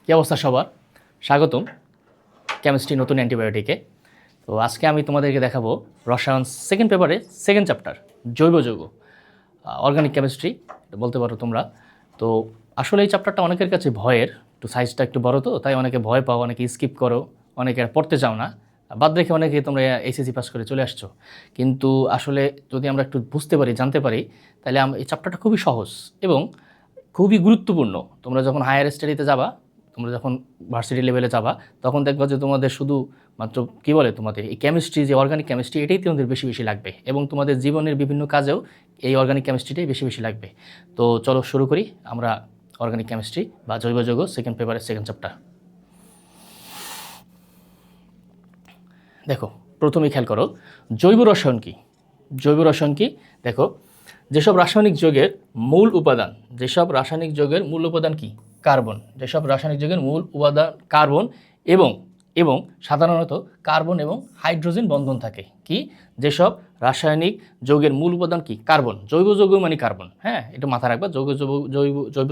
কী অবস্থা সবার? স্বাগতম কেমিস্ট্রি নতুন অ্যান্টিবায়োটিকে। তো আজকে আমি তোমাদেরকে দেখাবো রসায়ন সেকেন্ড পেপারে সেকেন্ড চ্যাপ্টার জৈব যৌগ, অর্গানিক কেমিস্ট্রি বলতে পারো তোমরা। তো আসলে এই চ্যাপ্টারটা অনেকের কাছে ভয়ের, একটু সাইজটা একটু বড়, তো তাই অনেকে ভয় পাও, অনেকে স্কিপ করো, অনেকে আর পড়তে চাও না, বাদ রেখে অনেকে তোমরা এইচএসসি পাস করে চলে আসছো। কিন্তু আসলে যদি আমরা একটু বুঝতে পারি, জানতে পারি, তাহলে এই চ্যাপ্টারটা খুবই সহজ এবং খুবই গুরুত্বপূর্ণ। তোমরা যখন হায়ার স্টাডিতে যাবা, তোমরা যখন ভার্সিটি লেভেলে যাবা, তখন দেখবা যে তোমাদের শুধু মাত্র কী বলে, তোমাদের এই কেমিস্ট্রি, যে অর্গানিক কেমিস্ট্রি, এটাই তোমাদের বেশি বেশি লাগবে এবং তোমাদের জীবনের বিভিন্ন কাজেও এই অর্গানিক কেমিস্ট্রিটাই বেশি বেশি লাগবে। তো চলো শুরু করি আমরা অর্গানিক কেমিস্ট্রি বা জৈব যৌগ সেকেন্ড পেপারের সেকেন্ড চ্যাপ্টার। দেখো, প্রথমেই খেয়াল করো জৈব রসায়ন কী। জৈব রসায়ন কী? দেখো, যেসব রাসায়নিক যৌগের মূল উপাদান, যেসব রাসায়নিক যৌগের মূল উপাদান কি? কার্বন। যেসব রাসায়নিক যৌগের মূল উপাদান কার্বন এবং এবং সাধারণত কার্বন এবং হাইড্রোজেন বন্ধন থাকে। কি? যেসব রাসায়নিক যৌগের মূল উপাদান কি? কার্বন। জৈব যৌগ মানে কার্বন, হ্যাঁ, এটা মাথায় রাখবা। জৈব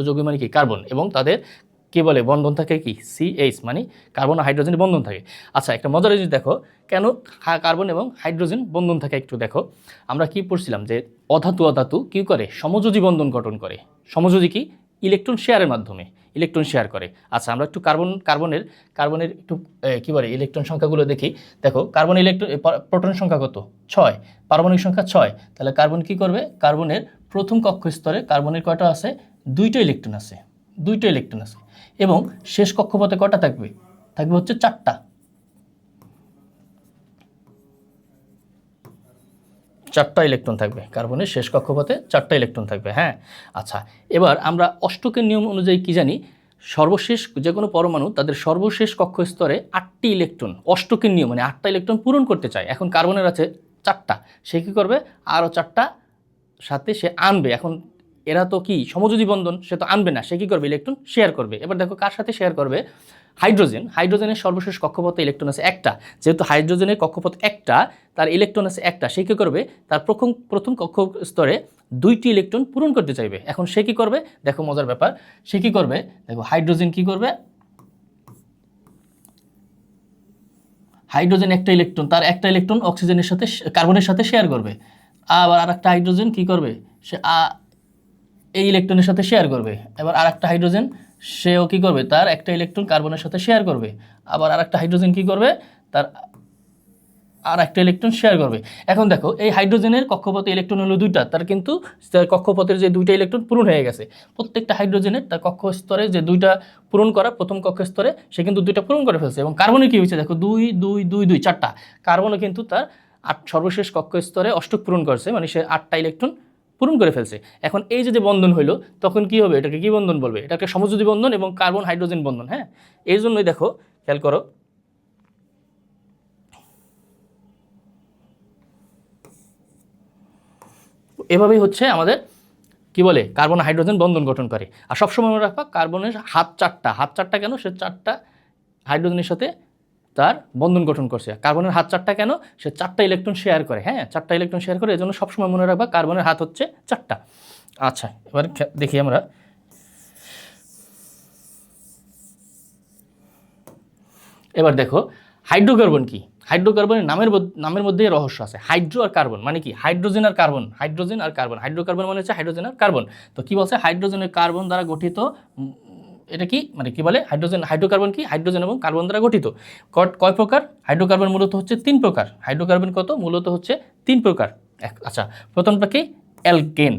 যৌগ মানে কি? কার্বন, এবং তাদের কী বলে, বন্ধন থাকে কি? CH, মানে কার্বন আর হাইড্রোজেন বন্ধন থাকে। আচ্ছা, একটা মজার জিনিস দেখো, কেন কার্বন এবং হাইড্রোজেন বন্ধন থাকে একটু দেখো। আমরা কি পড়ছিলাম যে অধাতু অধাতু কী করে? সমযোজী বন্ধন গঠন করে। সমযোজী কি? ইলেকট্রন শেয়ারের মাধ্যমে ইলেকট্রন শেয়ার করে। আচ্ছা, আমরা একটু কার্বনের একটু কী বলে ইলেকট্রন সংখ্যাগুলো দেখি। দেখো, কার্বন প্রোটনের সংখ্যা কত? 6, পারমাণবিক সংখ্যা 6। তাহলে কার্বন কি করবে? কার্বনের প্রথম কক্ষ স্তরে কার্বনের কয়টা আছে? 2টা ইলেকট্রন আছে। 2টা ইলেকট্রন আছে। এবং শেষ কক্ষপথে কয়টা থাকবে? থাকবে হচ্ছে 4টা। 4টা ইলেকট্রন থাকবে। কার্বনের শেষ কক্ষপথে 4টা ইলেকট্রন থাকবে, হ্যাঁ। আচ্ছা, এবার আমরা অষ্টকের নিয়ম অনুযায়ী কি জানি? সর্বশেষ যে কোনো পরমাণু তাদের সর্বশেষ কক্ষ স্তরে 8টি ইলেকট্রন, অষ্টকের নিয়ম মানে 8টা ইলেকট্রন পূরণ করতে চায়। এখন কার্বনের আছে 4টা, সে কী করবে? আরও 4টা সাথে সে আনবে। এখন এরা তো কি সমযোজী বন্ধন, সে তো আনবে না, সে কী করবে? ইলেকট্রন শেয়ার করবে। এবার দেখো কার সাথে শেয়ার করবে? হাইড্রোজেনের সর্বশেষ কক্ষপথে ইলেকট্রন আছে 1টা। যেহেতু হাইড্রোজেনের কক্ষপথ 1টা, তার ইলেকট্রন আছে 1টা, সে কী করবে? তার প্রথম কক্ষ স্তরে 2টি ইলেকট্রন পূরণ করতে চাইবে। এখন সে কী করবে? দেখো মজার ব্যাপার, সে কী করবে? দেখো, হাইড্রোজেন কী করবে? হাইড্রোজেন একটা ইলেকট্রন, তার একটা ইলেকট্রন অক্সিজেনের সাথে, কার্বনের সাথে শেয়ার করবে। আবার আর একটা হাইড্রোজেন কী করবে? সে এই ইলেকট্রনের সাথে শেয়ার করবে। এবার আর একটা হাইড্রোজেন, সেও কী করবে? তার একটা ইলেকট্রন কার্বনের সাথে শেয়ার করবে। আবার আর একটা হাইড্রোজেন কী করবে? তার আর একটা ইলেকট্রন শেয়ার করবে। এখন দেখো, এই হাইড্রোজেনের কক্ষপথে ইলেকট্রন হলো 2টা, তার কিন্তু কক্ষপথের যে 2টা ইলেকট্রন পূরণ হয়ে গেছে। প্রত্যেকটা হাইড্রোজেনের তার কক্ষ স্তরে যে 2টা পূরণ করা, প্রথম কক্ষ স্তরে সে কিন্তু 2টা পূরণ করে ফেলছে। এবং কার্বনে কী হয়েছে? দেখো, 2 2 2 2 4টা। কার্বনও কিন্তু তার সর্বশেষ কক্ষ স্তরে অষ্টক পূরণ করছে, মানে সে 8টা ইলেকট্রন পূরণ করে ফেলছে। এখন এই যে বন্ধন হইলো, তখন কি হবে? এটাকে কি বন্ধন বলবে? এটাকে সমযোজী বন্ধন এবং কার্বন হাইড্রোজেন বন্ধন, হ্যাঁ। এই জন্যই দেখো, খেয়াল করো, এভাবেই হচ্ছে আমাদের কি বলে, কার্বন হাইড্রোজেন বন্ধন গঠন করে। আর সবসময় মনে রাখবা, কার্বনের হাত 4টা কেন? সে 4টা হাইড্রোজেনের সাথে তার বন্ধন গঠন করছে। কার্বনের হাত 4টা কেন? সে 4টা ইলেকট্রন শেয়ার করে, হ্যাঁ, 4টা ইলেকট্রন শেয়ার করে। এজন্য সবসময় মনে রাখবা কার্বনের হাত হচ্ছে 4টা। আচ্ছা, এবার দেখি আমরা, এবার দেখো হাইড্রোকার্বন কি। হাইড্রোকার্বনের নামের মধ্যেই রহস্য আছে। হাইড্রো আর কার্বন মানে কি? হাইড্রোজেন আর কার্বন। হাইড্রোকার্বন মানে হচ্ছে হাইড্রোজেন আর কার্বন। তো কি বলছে? হাইড্রোজেনের কার্বন দ্বারা গঠিত। এটা কি মানে কি বলে? হাইড্রোকার্বন কি? হাইড্রোজেন এবং কার্বন দ্বারা গঠিত। কয় প্রকার? হাইড্রোকার্বন মূলত হচ্ছে 3 প্রকার। হাইড্রোকার্বন কত? মূলত হচ্ছে 3 প্রকার। আচ্ছা, প্রথমটা কি? অ্যালকেন।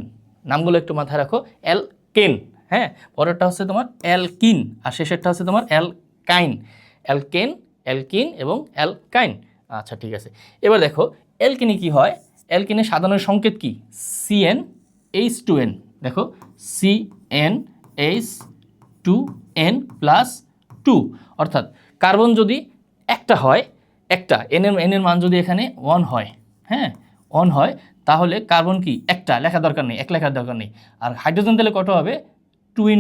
নামগুলো একটু মাথায় রাখো। অ্যালকেন, হ্যাঁ। পরেরটা হচ্ছে তোমার অ্যালকিন, আর শেষেরটা হচ্ছে তোমার অ্যালকাইন। অ্যালকিন এবং অ্যালকাইন। আচ্ছা, ঠিক আছে। এবার দেখো, অ্যালকিনে কি হয়? অ্যালকিনের সাধারণ সংকেত কি? CnH2n। দেখো, CnH2n+2। অর্থাৎ কার্বন যদি একটা হয়, একটা এনের মান যদি এখানে 1 হয়, হ্যাঁ, 1 হয়, তাহলে কার্বন কি? একটা, লেখা দরকার নেই, এক লেখার দরকার নেই। আর হাইড্রোজেন তাহলে কত হবে? 2 ×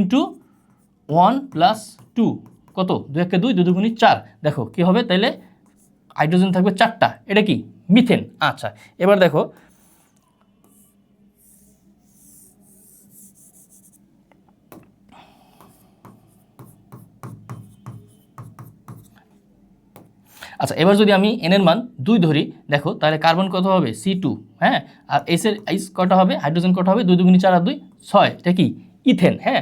1 + 2 কত? 2 × 2 2 × 2 = 4। দেখো কি হবে তাইলে? হাইড্রোজেন থাকবে 4টা। এটা কি? মিথেন। আচ্ছা, এবার দেখো, আচ্ছা, এবার যদি আমি এন এর মান 2 ধরি, দেখো তাহলে কার্বন কত হবে C2, হ্যাঁ, আর এইচ কটা হবে, হাইড্রোজেন কটা হবে, 2 2 4 আর 2 6, এটা কি ইথেন। হ্যাঁ,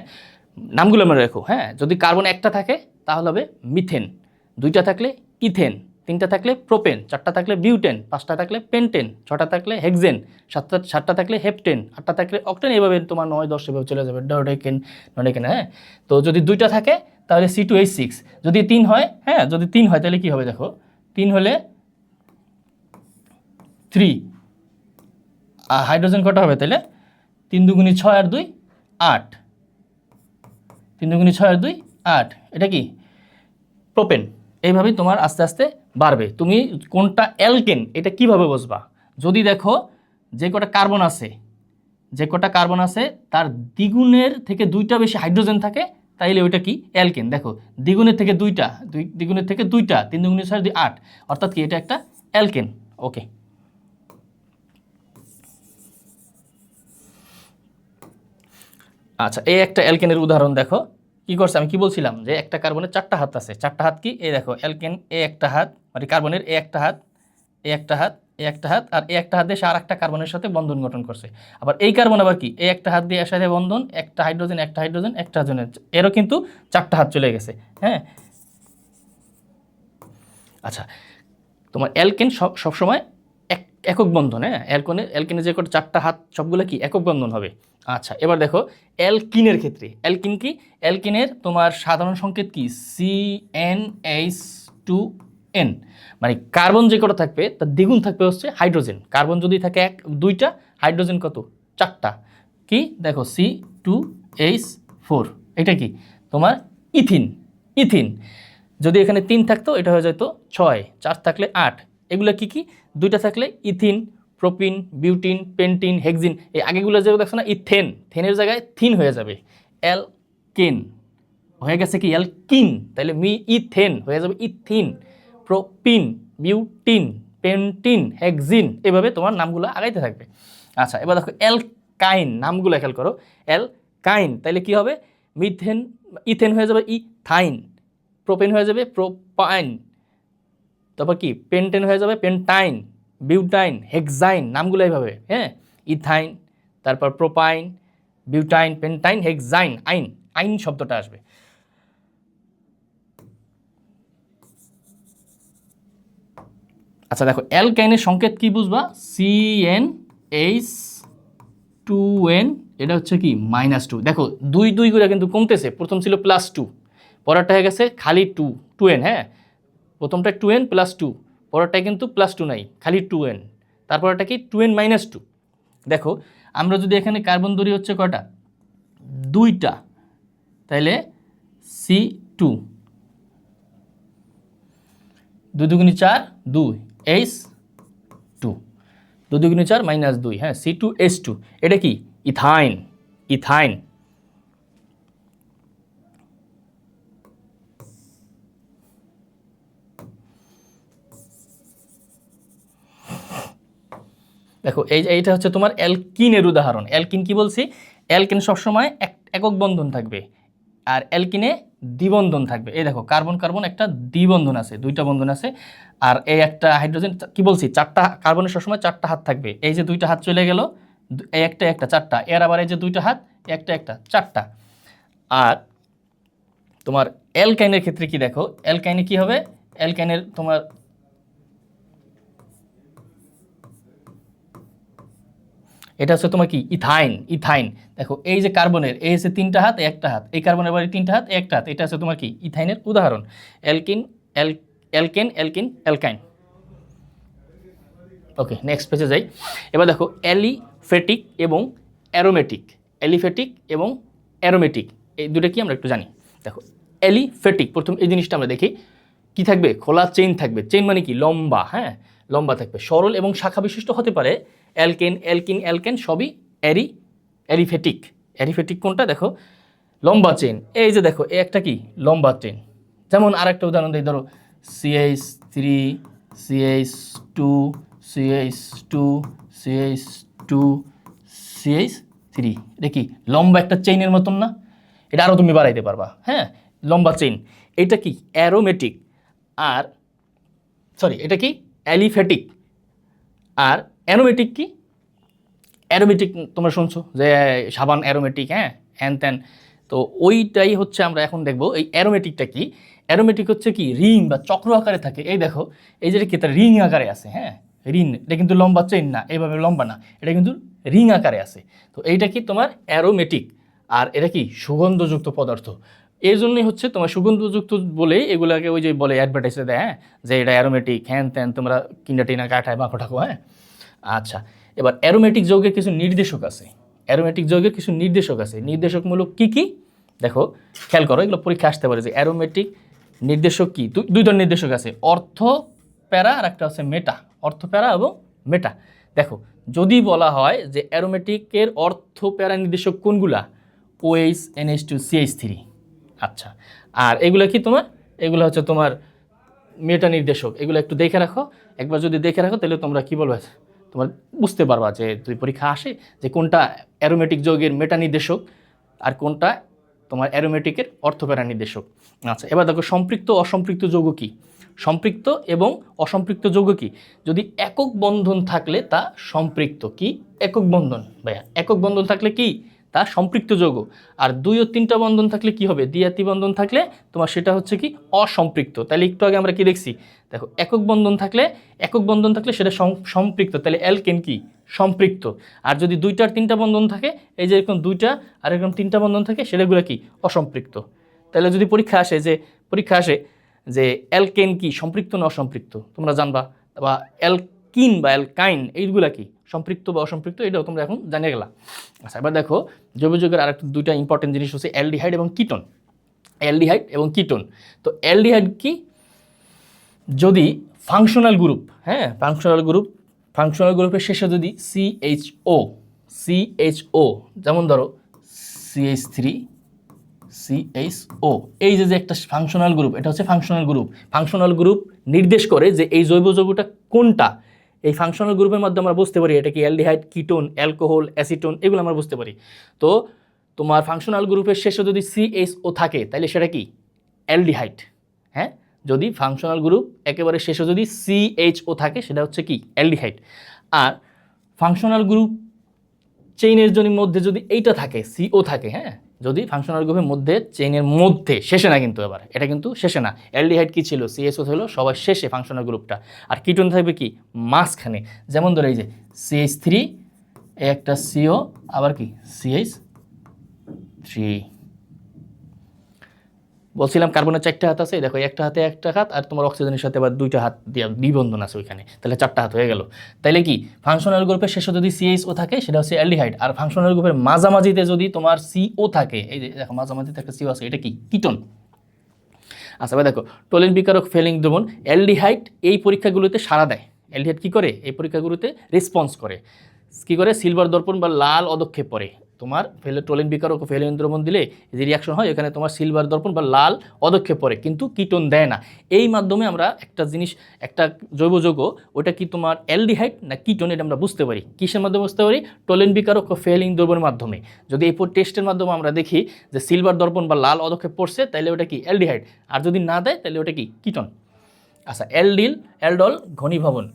নামগুলো মনে রাখো। হ্যাঁ, যদি কার্বন একটা থাকে তাহলে হবে মিথেন, 2টা থাকলে ইথেন, 3টা থাকলে প্রোপেন, 4টা থাকলে বিউটেন, 5টা থাকলে পেন্টেন, 6টা থাকলে হেক্সেন, 7টা থাকলে হেপটেন, 8টা থাকলে অক্টেন, এভাবে তোমার 9 10 এভাবে চলে যাবে, ডোডেকেন নডেকেন। হ্যাঁ, তো যদি 2টা থাকে তাহলে C2H6, যদি 3 হয়, হ্যাঁ যদি 3 হয় তাহলে কি হবে, দেখো 3 হলে 3, আর হাইড্রোজেন কটা হবে তাহলে 3 2 6 আর 2 8, 3 2 6 আর 2 8, এটা কি প্রোপেন। এইভাবেই তোমার আস্তে আস্তে বাড়বে। তুমি কোনটা অ্যালকেন এটা কিভাবে বুঝবা, যদি দেখো যে কটা কার্বন আছে তার দ্বিগুণের থেকে 2টা বেশি হাইড্রোজেন থাকে, তাইলে ওইটা কি অ্যালকেন। দেখো দ্বিগুণের থেকে 2টা, দ্বিগুণের থেকে 2টা, 3 2 6 2 8, অর্থাৎ কি এটা একটা অ্যালকেন। ওকে, আচ্ছা, এই একটা অ্যালকেনের উদাহরণ দেখো কি করছে। আমি কি বলছিলাম যে একটা কার্বনের 4টা হাত আছে, 4টা হাত কি, এই দেখো অ্যালকেন, এ একটা হাত, মানে কার্বনের এ একটা হাত, এ একটা হাত, এ একটা হাত, আর এ একটা হাত দিয়ে সে আর একটা কার্বনের সাথে বন্ধন গঠন করছে। আবার এই কার্বন আবার কি, এ একটা হাত দিয়ে এর সাথে বন্ধন, একটা হাইড্রোজেন, একটা হাইড্রোজেন, একটা হাইড্রোজেন, এরও কিন্তু 4টা হাত চলে গেছে। হ্যাঁ, আচ্ছা, তোমার অ্যালকেন সবসময় একক বন্ধন। হ্যাঁ, অ্যালকেনের যে কটা 4টা হাত সবগুলো কি একক বন্ধন হবে। আচ্ছা, এবার দেখো অ্যালকিনের ক্ষেত্রে, অ্যালকিন কি, অ্যালকিনের তোমার সাধারণ সংকেত কি CnH2n, মানে কার্বন যে কটা থাকবে তার দ্বিগুণ থাকবে হচ্ছে হাইড্রোজেন। কার্বন যদি থাকে 2টা, হাইড্রোজেন কত 4টা, কি দেখো C2H4, এটা কি তোমার ইথিন। ইথিন যদি এখানে 3 থাকতো এটা হয়ে যেত 6, 4 থাকলে 8, এগুলো কি কি, 2টা থাকলে ethyne, propyne, butyne, pentyne, hexyne, এই আগেগুলো যেগুলো দেখছো না ইথেন, থেনের জায়গায় থিন হয়ে যাবে, অ্যালকেন হয়ে গেছে কি অ্যালকিন, তাহলে ইথেন হয়ে যাবে ethyne, propyne, butyne, pentyne, hexyne, এভাবে তোমার নামগুলো আগাইতে থাকবে। আচ্ছা, এবার দেখো অ্যালকাইন, নামগুলো খেয়াল করো, অ্যালকাইন তাহলে কি হবে, মিথেন, ইথেন হয়ে যাবে ইথাইন, প্রোপেন হয়ে যাবে প্রোপাইন, তারপর কি পেন্টেন হয়ে যাবে পেন্টাইন, বিউটাইন, হেক্সাইন, নামগুলো এইভাবে। হ্যাঁ, ইথাইন, তারপর প্রোপাইন, বিউটাইন, পেন্টাইন, হেক্সাইন, আইন, আইন শব্দটা আসবে। আচ্ছা দেখো অ্যালকাইনের সংকেত কি বুঝবা, CnH2n, এটা হচ্ছে কি -2। দেখো 2 2 করে কিন্তু কমতেছে, প্রথম ছিল +2, পরেরটা হয়ে গেছে খালি 2n। হ্যাঁ, প্রথমটা 2n + 2, পরেরটায় কিন্তু +2 নাই, খালি 2n, তারপরটা কি 2n - 2। দেখো আমরা যদি এখানে কার্বন ধরি হচ্ছে কয়টা, 2টা, তাহলে C2, 2 2 4 2, H2, 2 2 4 -2, হ্যাঁ C2H2, এটা কি ইথাইন। ইথাইন দেখো এইটা হচ্ছে তোমার অ্যালকিনের উদাহরণ। অ্যালকিন কি বলছি, অ্যালকিন সবসময় একক বন্ধন থাকবে, আর অ্যালকিনে দ্বিবন্ধন থাকবে। এই দেখো কার্বন কার্বন একটা দ্বিবন্ধন আছে, 2টা বন্ধন আছে, আর এই একটা হাইড্রোজেন, কি বলছি 4টা, কার্বনের সবসময় 4টা হাত থাকবে, এই যে 2টা হাত চলে গেল, এই একটা 4টা, এর আবার এই যে 2টা হাত, একটা 4টা। আর তোমার অ্যালকাইনের ক্ষেত্রে কি দেখো, অ্যালকাইনে কি হবে, অ্যালকাইনের তোমার এটা হচ্ছে তোমার কি ইথাইন। ইথাইন দেখো এই যে কার্বনের এই হচ্ছে 3টা হাত, একটা হাত, এই কার্বনের বাড়ি 3টা হাত, একটা হাত, এটা হচ্ছে তোমার কি ইথাইনের উদাহরণ। Alkene, alkane, alkene, alkyne. Okay, next পেজে যাই। এবার দেখো অ্যালিফেটিক এবং অ্যারোমেটিক। অ্যালিফেটিক এবং অ্যারোমেটিক এই দুটো কি আমরা একটু জানি। দেখো অ্যালিফেটিক, প্রথম এই জিনিসটা আমরা দেখি, কি থাকবে, খোলা চেইন থাকবে। চেইন মানে কি লম্বা, হ্যাঁ লম্বা থাকবে, সরল এবং শাখা বিশিষ্ট হতে পারে। অ্যালকেন, অ্যালকিন, অ্যালকেন সবই অ্যালিফেটিক। অ্যালিফেটিক কোনটা, দেখো লম্বা চেইন, এই যে দেখো এই একটা কি লম্বা চেইন। যেমন আরেকটা উদাহরণ দিই, ধরো CH3, CH2, CH2, CH2, CH3, এটা কি লম্বা একটা চেইনের মতন না, এটা আরও তুমি বাড়াইতে পারবা। হ্যাঁ, লম্বা চেইন, এটা কি অ্যারোমেটিক। আর সরি এটা কি অ্যালিফ্যাটিক। আর অ্যারোমেটিক কি? অ্যারোমেটিক তোমরা শুনছো যে সাবান অ্যারোমেটিক, হ্যাঁ হ্যান ত্যান। তো ওইটাই হচ্ছে আমরা এখন দেখবো এই অ্যারোমেটিকটা কি। অ্যারোমেটিক হচ্ছে কি রিং বা চক্র আকারে থাকে। এই দেখো এই যে কি, রিং আকারে আছে, হ্যাঁ রিং। এটা কিন্তু লম্বা চেইন না, এইভাবে লম্বা না, এটা কিন্তু রিং আকারে আছে। তো এইটা কি তোমার অ্যারোমেটিক। আর এটা কি সুগন্ধযুক্ত পদার্থ। এই জন্যই হচ্ছে তোমার সুগন্ধযুক্ত বলে এগুলাকে ওই যে বলে অ্যাডভার্টাইজে দেয়, হ্যাঁ যে এটা অ্যারোমেটিক হ্যান ত্যান, তোমরা কিনা টিনা কাঠায় বাঁকো ঠাকো, হ্যাঁ। আচ্ছা, এবার অ্যারোমেটিক যৌগের কিছু নির্দেশক আছে। অ্যারোমেটিক যৌগের কিছু নির্দেশক আছে। নির্দেশকমূলক কি কি দেখো, খেয়াল করো, এগুলো পরীক্ষা আসতে পারে যে অ্যারোমেটিক নির্দেশক কি। দুই ধরনের নির্দেশক আছে, অর্থ প্যারা আর একটা আছে মেটা। অর্থ প্যারা এবং মেটা। দেখো যদি বলা হয় যে অ্যারোমেটিকের অর্থ প্যারা নির্দেশক কোনগুলা, OH NH2 CH3। আচ্ছা, আর এগুলো কি তোমার, এগুলো হচ্ছে তোমার মেটা নির্দেশক। এগুলো একটু দেখে রাখো, একবার যদি দেখে রাখো তাহলে তোমরা কি বলবে, তোমার বুঝতে পারবা যে যদি পরীক্ষা আসে যে কোনটা অ্যারোমেটিক যৌগের মেটা নির্দেশক আর কোনটা তোমার অ্যারোমেটিকের অর্থপ্যারা নির্দেশক। আচ্ছা, এবার দেখো সম্পৃক্ত অসম্পৃক্ত যৌগ কি। সম্পৃক্ত এবং অসম্পৃক্ত যৌগ কি। যদি একক বন্ধন থাকলে তা সম্পৃক্ত। কি একক বন্ধন ভাইয়া, একক বন্ধন থাকলে কি তা সম্পৃক্ত যৌগ। আর 2 ও 3টা বন্ধন থাকলে কি হবে, দ্বিঘাতী বন্ধন থাকলে তোমার সেটা হচ্ছে কি অসম্পৃক্ত। তাহলে একটু আগে আমরা কি দেখছি, দেখো একক বন্ধন থাকলে সেটা সম্পৃক্ত, তাহলে অ্যালকেন কি সম্পৃক্ত। আর যদি 2টা আর 3টা বন্ধন থাকে, এই যে এরকম 2টা আর এরকম 3টা বন্ধন থাকে, সেটাগুলো কি অসম্পৃক্ত। তাহলে যদি পরীক্ষা আসে যে অ্যালকেন কি সম্পৃক্ত না অসম্পৃক্ত, তোমরা জানবা। বা অ্যালকিন বা অ্যালকাইন এইগুলা কি সম্পৃক্ত বা অসম্পৃক্ত, এটাও তোমরা এখন জানিয়ে গেলা। আচ্ছা, এবার দেখো জৈব যৌগের আরেকটা 2টা ইম্পর্টেন্ট জিনিস হচ্ছে অ্যালডিহাইড এবং কিটোন। অ্যালডিহাইড এবং কিটোন। তো অ্যালডিহাইড কি, যদি ফাংশনাল গ্রুপ, হ্যাঁ ফাংশনাল গ্রুপের শেষে যদি CHO, যেমন ধরো CH3 CHO, এই যে একটা ফাংশনাল গ্রুপ, এটা হচ্ছে ফাংশনাল গ্রুপ নির্দেশ করে যে এই জৈব যৌগটা কোনটা। এই ফাংশনাল গ্রুপের মাধ্যমে আমরা বুঝতে পারি এটা কি অ্যালডিহাইড, কিটোন, অ্যালকোহল, অ্যাসিটোন, এগুলো আমরা বুঝতে পারি। তো তোমার ফাংশনাল গ্রুপের শেষে যদি CHO থাকে তাহলে সেটা কি অ্যালডিহাইড, হ্যাঁ। যদি ফাংশনাল গ্রুপ একেবারে শেষে যদি CHO থাকে সেটা হচ্ছে কি অ্যালডিহাইড। আর ফাংশনাল গ্রুপ চেইনের মধ্যে যদি এইটা থাকে CO থাকে, হ্যাঁ, যদি ফাংশনাল গ্রুপের মধ্যে চেইনের মধ্যে, শেষে না কিন্তু, এবার এটা কিন্তু শেষে না। অ্যালডিহাইড কি ছিল, CHO ছিল সবার শেষে ফাংশনাল গ্রুপটা। আর কিটোন থাকবে কি মাঝখানে, যেমন ধরো এই যে CH3 একটা CO আবার কি CH3। বলছিলাম কার্বনের 4টা হাত আছে, দেখো একটা হাতে একটা হাত, আর তোমার অক্সিজেনের সাথে আবার 2টা হাত দিয়ে দ্বিবন্ধন আছে ওইখানে, তাহলে 4টা হাত হয়ে গেল। তাইলে কি ফাংশনাল গ্রুপের শেষে যদি CHO থাকে সেটা হচ্ছে অ্যালডিহাইড। আর ফাংশনাল গ্রুপের মাঝামাঝিতে যদি তোমার CO থাকে, এই যে দেখো মাঝামাঝিতে একটা CO আছে, এটা কি কিটোন। আচ্ছা, এবার দেখো টোলিন বিকারক ফেলিং দ্রবণ। অ্যালডিহাইড এই পরীক্ষাগুলোতে সাড়া দেয়। অ্যালডিহাইড কি করে, এই পরীক্ষাগুলোতে রেসপন্স করে। কি করে, সিলভার দর্পণ বা লাল অদক্ষেপ পরে। তোমার টোলিন বিকারক ও ফেলিন দ্রবণ দিলে যে রিয়াকশন হয়, এখানে তোমার সিলভার দর্পণ বা লাল অদক্ষেপ পরে, কিন্তু কিটোন দেয় না। এই মাধ্যমে আমরা একটা জিনিস, একটা জৈব যৌগ ওটা কি তোমার অ্যালডিহাইড না কিটোন, এটা আমরা বুঝতে পারি। কিসের মাধ্যমে বুঝতে পারি, টোলিন বিকারক ও ফেলিং দ্রবণের মাধ্যমে। যদি এই টেস্টের মাধ্যমে আমরা দেখি যে সিলভার দর্পণ বা লাল অদক্ষেপ পড়ছে, তাহলে ওটা কি অ্যালডিহাইড। আর যদি না দেয় তাহলে ওটা কি কিটোন। আচ্ছা, অ্যালডল ঘনীভবন।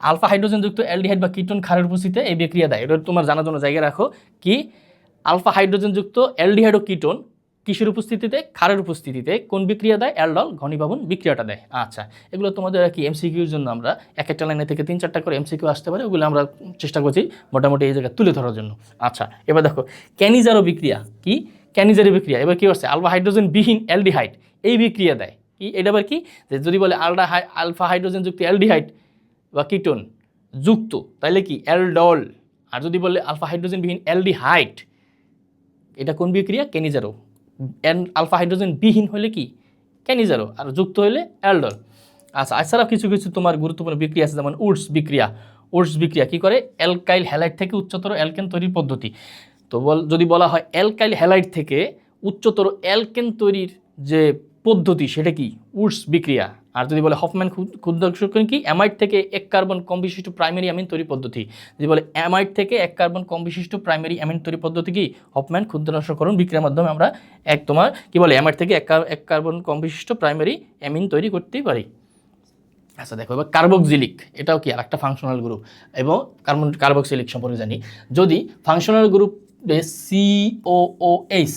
আলফা হাইড্রোজেনযুক্ত অ্যালডিহাইড বা কিটোন ক্ষারের উপস্থিতিতে এই বিক্রিয়া দেয়। এটা তোমার জানার জন্য জায়গায় রাখো কি, আলফা হাইড্রোজেনযুক্ত অ্যালডিহাইড ও কিটোন কিসের উপস্থিতিতে, ক্ষারের উপস্থিতিতে কোন বিক্রিয়া দেয়, অ্যালডল ঘনীভবন বিক্রিয়াটা দেয়। আচ্ছা, এগুলো তোমাদের কি এমসিকিউর জন্য আমরা এক একটা লাইনে থেকে 3-4টা করে এমসিকিউ আসতে পারে, ওগুলো আমরা চেষ্টা করছি মোটামুটি এই জায়গায় তুলে ধরার জন্য। আচ্ছা, এবার দেখো ক্যানিজারো বিক্রিয়া কি, ক্যানিজারি বিক্রিয়া। এবার কি হচ্ছে, আলফা হাইড্রোজেন বিহীন অ্যালডিহাইড এই বিক্রিয়া দেয় কি, এটা আবার কি, যে যদি বলে আলফা হাইড্রোজেন যুক্ত অ্যালডিহাইড বা কিটোন যুক্ত তাহলে কি অ্যালডল। আর যদি বলে আলফা হাইড্রোজেন বিহীন অ্যালডিহাইড, এটা কোন বিক্রিয়া, ক্যানিজারো। আলফা হাইড্রোজেন বিহীন হলে কি ক্যানিজারো, আর যুক্ত হলে অ্যালডল। আচ্ছা, এছাড়াও কিছু কিছু তোমার গুরুত্বপূর্ণ বিক্রিয়া আছে, যেমন উডস বিক্রিয়া কি করে, অ্যালকাইল হ্যালাইড থেকে উচ্চতর অ্যালকেন তৈরির পদ্ধতি। তো যদি বলা হয় অ্যালকাইল হ্যালাইড থেকে উচ্চতর অ্যালকেন তৈরির যে পদ্ধতি, সেটা কি উডস বিক্রিয়া। আর যদি বলে হফম্যান ক্ষুদ্রাংশকরণ কি, অ্যামাইড থেকে 1 কার্বন কম বিশিষ্ট প্রাইমারি অ্যামিন তৈরি পদ্ধতি। যদি বলে অ্যামাইড থেকে 1 কার্বন কম বিশিষ্ট প্রাইমারি অ্যামিন তৈরি পদ্ধতি কি, হফম্যান ক্ষুদ্রাংশকরণ বিক্রিয়ার মাধ্যমে আমরা তোমার কি বলে অ্যামাইড থেকে 1 কার্বন কম বিশিষ্ট প্রাইমারি অ্যামিন তৈরি করতেই পারি। আচ্ছা দেখো, এবার কার্বক্সিলিক, এটাও কি আর একটা ফাংশনাল গ্রুপ, এবং কার্বক্সিলিক সম্পর্কে জানি। যদি ফাংশনাল গ্রুপে সিওওএইচ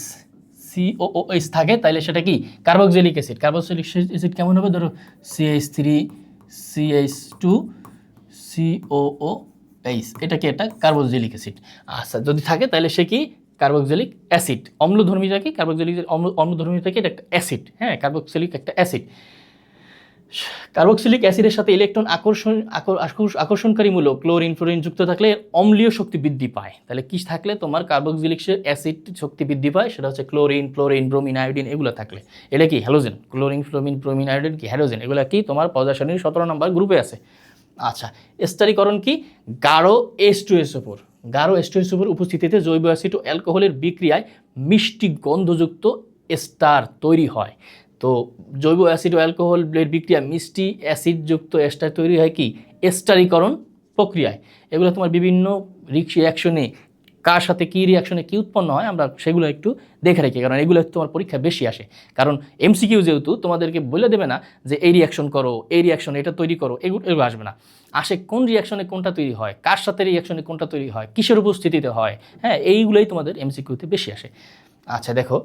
সিওওএইচ থাকে তাহলে সেটা কি কার্বক্সিলিক অ্যাসিড। কার্বক্সিলিক অ্যাসিড কেমন হবে? ধরো CH3 CH2 COOH, এটা কি একটা কার্বক্সিলিক অ্যাসিড। আচ্ছা যদি থাকে তাহলে সে কি কার্বক্সিলিক অ্যাসিড। অম্লধর্মীটা কি কার্বক্সিলিক, অম্লধর্মীটা কি এটা একটা অ্যাসিড, হ্যাঁ কার্বক্সিলিক একটা অ্যাসিড। কার্বক্সিলিক অ্যাসিডের সাথে ইলেকট্রন আকর্ষণকারী মূলক ক্লোরিন ফ্লোরিন যুক্ত থাকলে অম্লীয় শক্তি বৃদ্ধি পায়। তাহলে কি থাকলে তোমার কার্বক্সিলিক অ্যাসিড শক্তি বৃদ্ধি পায়? সেটা হচ্ছে ক্লোরিন ফ্লোরিন ব্রোমিন আয়োডিন, এগুলো থাকলে। এটা কি halogen. Chlorine fluorine bromine iodine কি হ্যালোজেন। এগুলো কি তোমার পর্যায় সারণীর 17 নম্বর গ্রুপে আছে। আচ্ছা, স্তরীকরণ কি? গাঢ় H2SO4, গাঢ় H2SO4 উপস্থিতিতে জৈব অ্যাসিড ও অ্যালকোহলের বিক্রিয়ায় মিষ্টি গন্ধযুক্ত এস্টার তৈরি হয়। তো জৈব অ্যাসিড ও অ্যালকোহলের বিক্রিয়া মিষ্টি অ্যাসিডযুক্ত এস্টার তৈরি হয় কি এস্টারীকরণ প্রক্রিয়ায়। এগুলো তোমার বিভিন্ন রিয়াকশনে কার সাথে কী রিয়াকশনে কী উৎপন্ন হয় আমরা সেগুলো একটু দেখে রাখি, কারণ এগুলো তোমার পরীক্ষা বেশি আসে। কারণ MCQ যেহেতু তোমাদেরকে বলে দেবে না যে এই রিয়াকশন করো, এই রিয়াকশন এটা তৈরি করো, এগুলো আসবে না। আসে কোন রিয়াকশনে কোনটা তৈরি হয়, কার সাথে রিয়াকশনে কোনটা তৈরি হয়, কিসের উপস্থিতিতে হয়, হ্যাঁ এইগুলোই তোমাদের MCQতে বেশি আসে। আচ্ছা দেখো,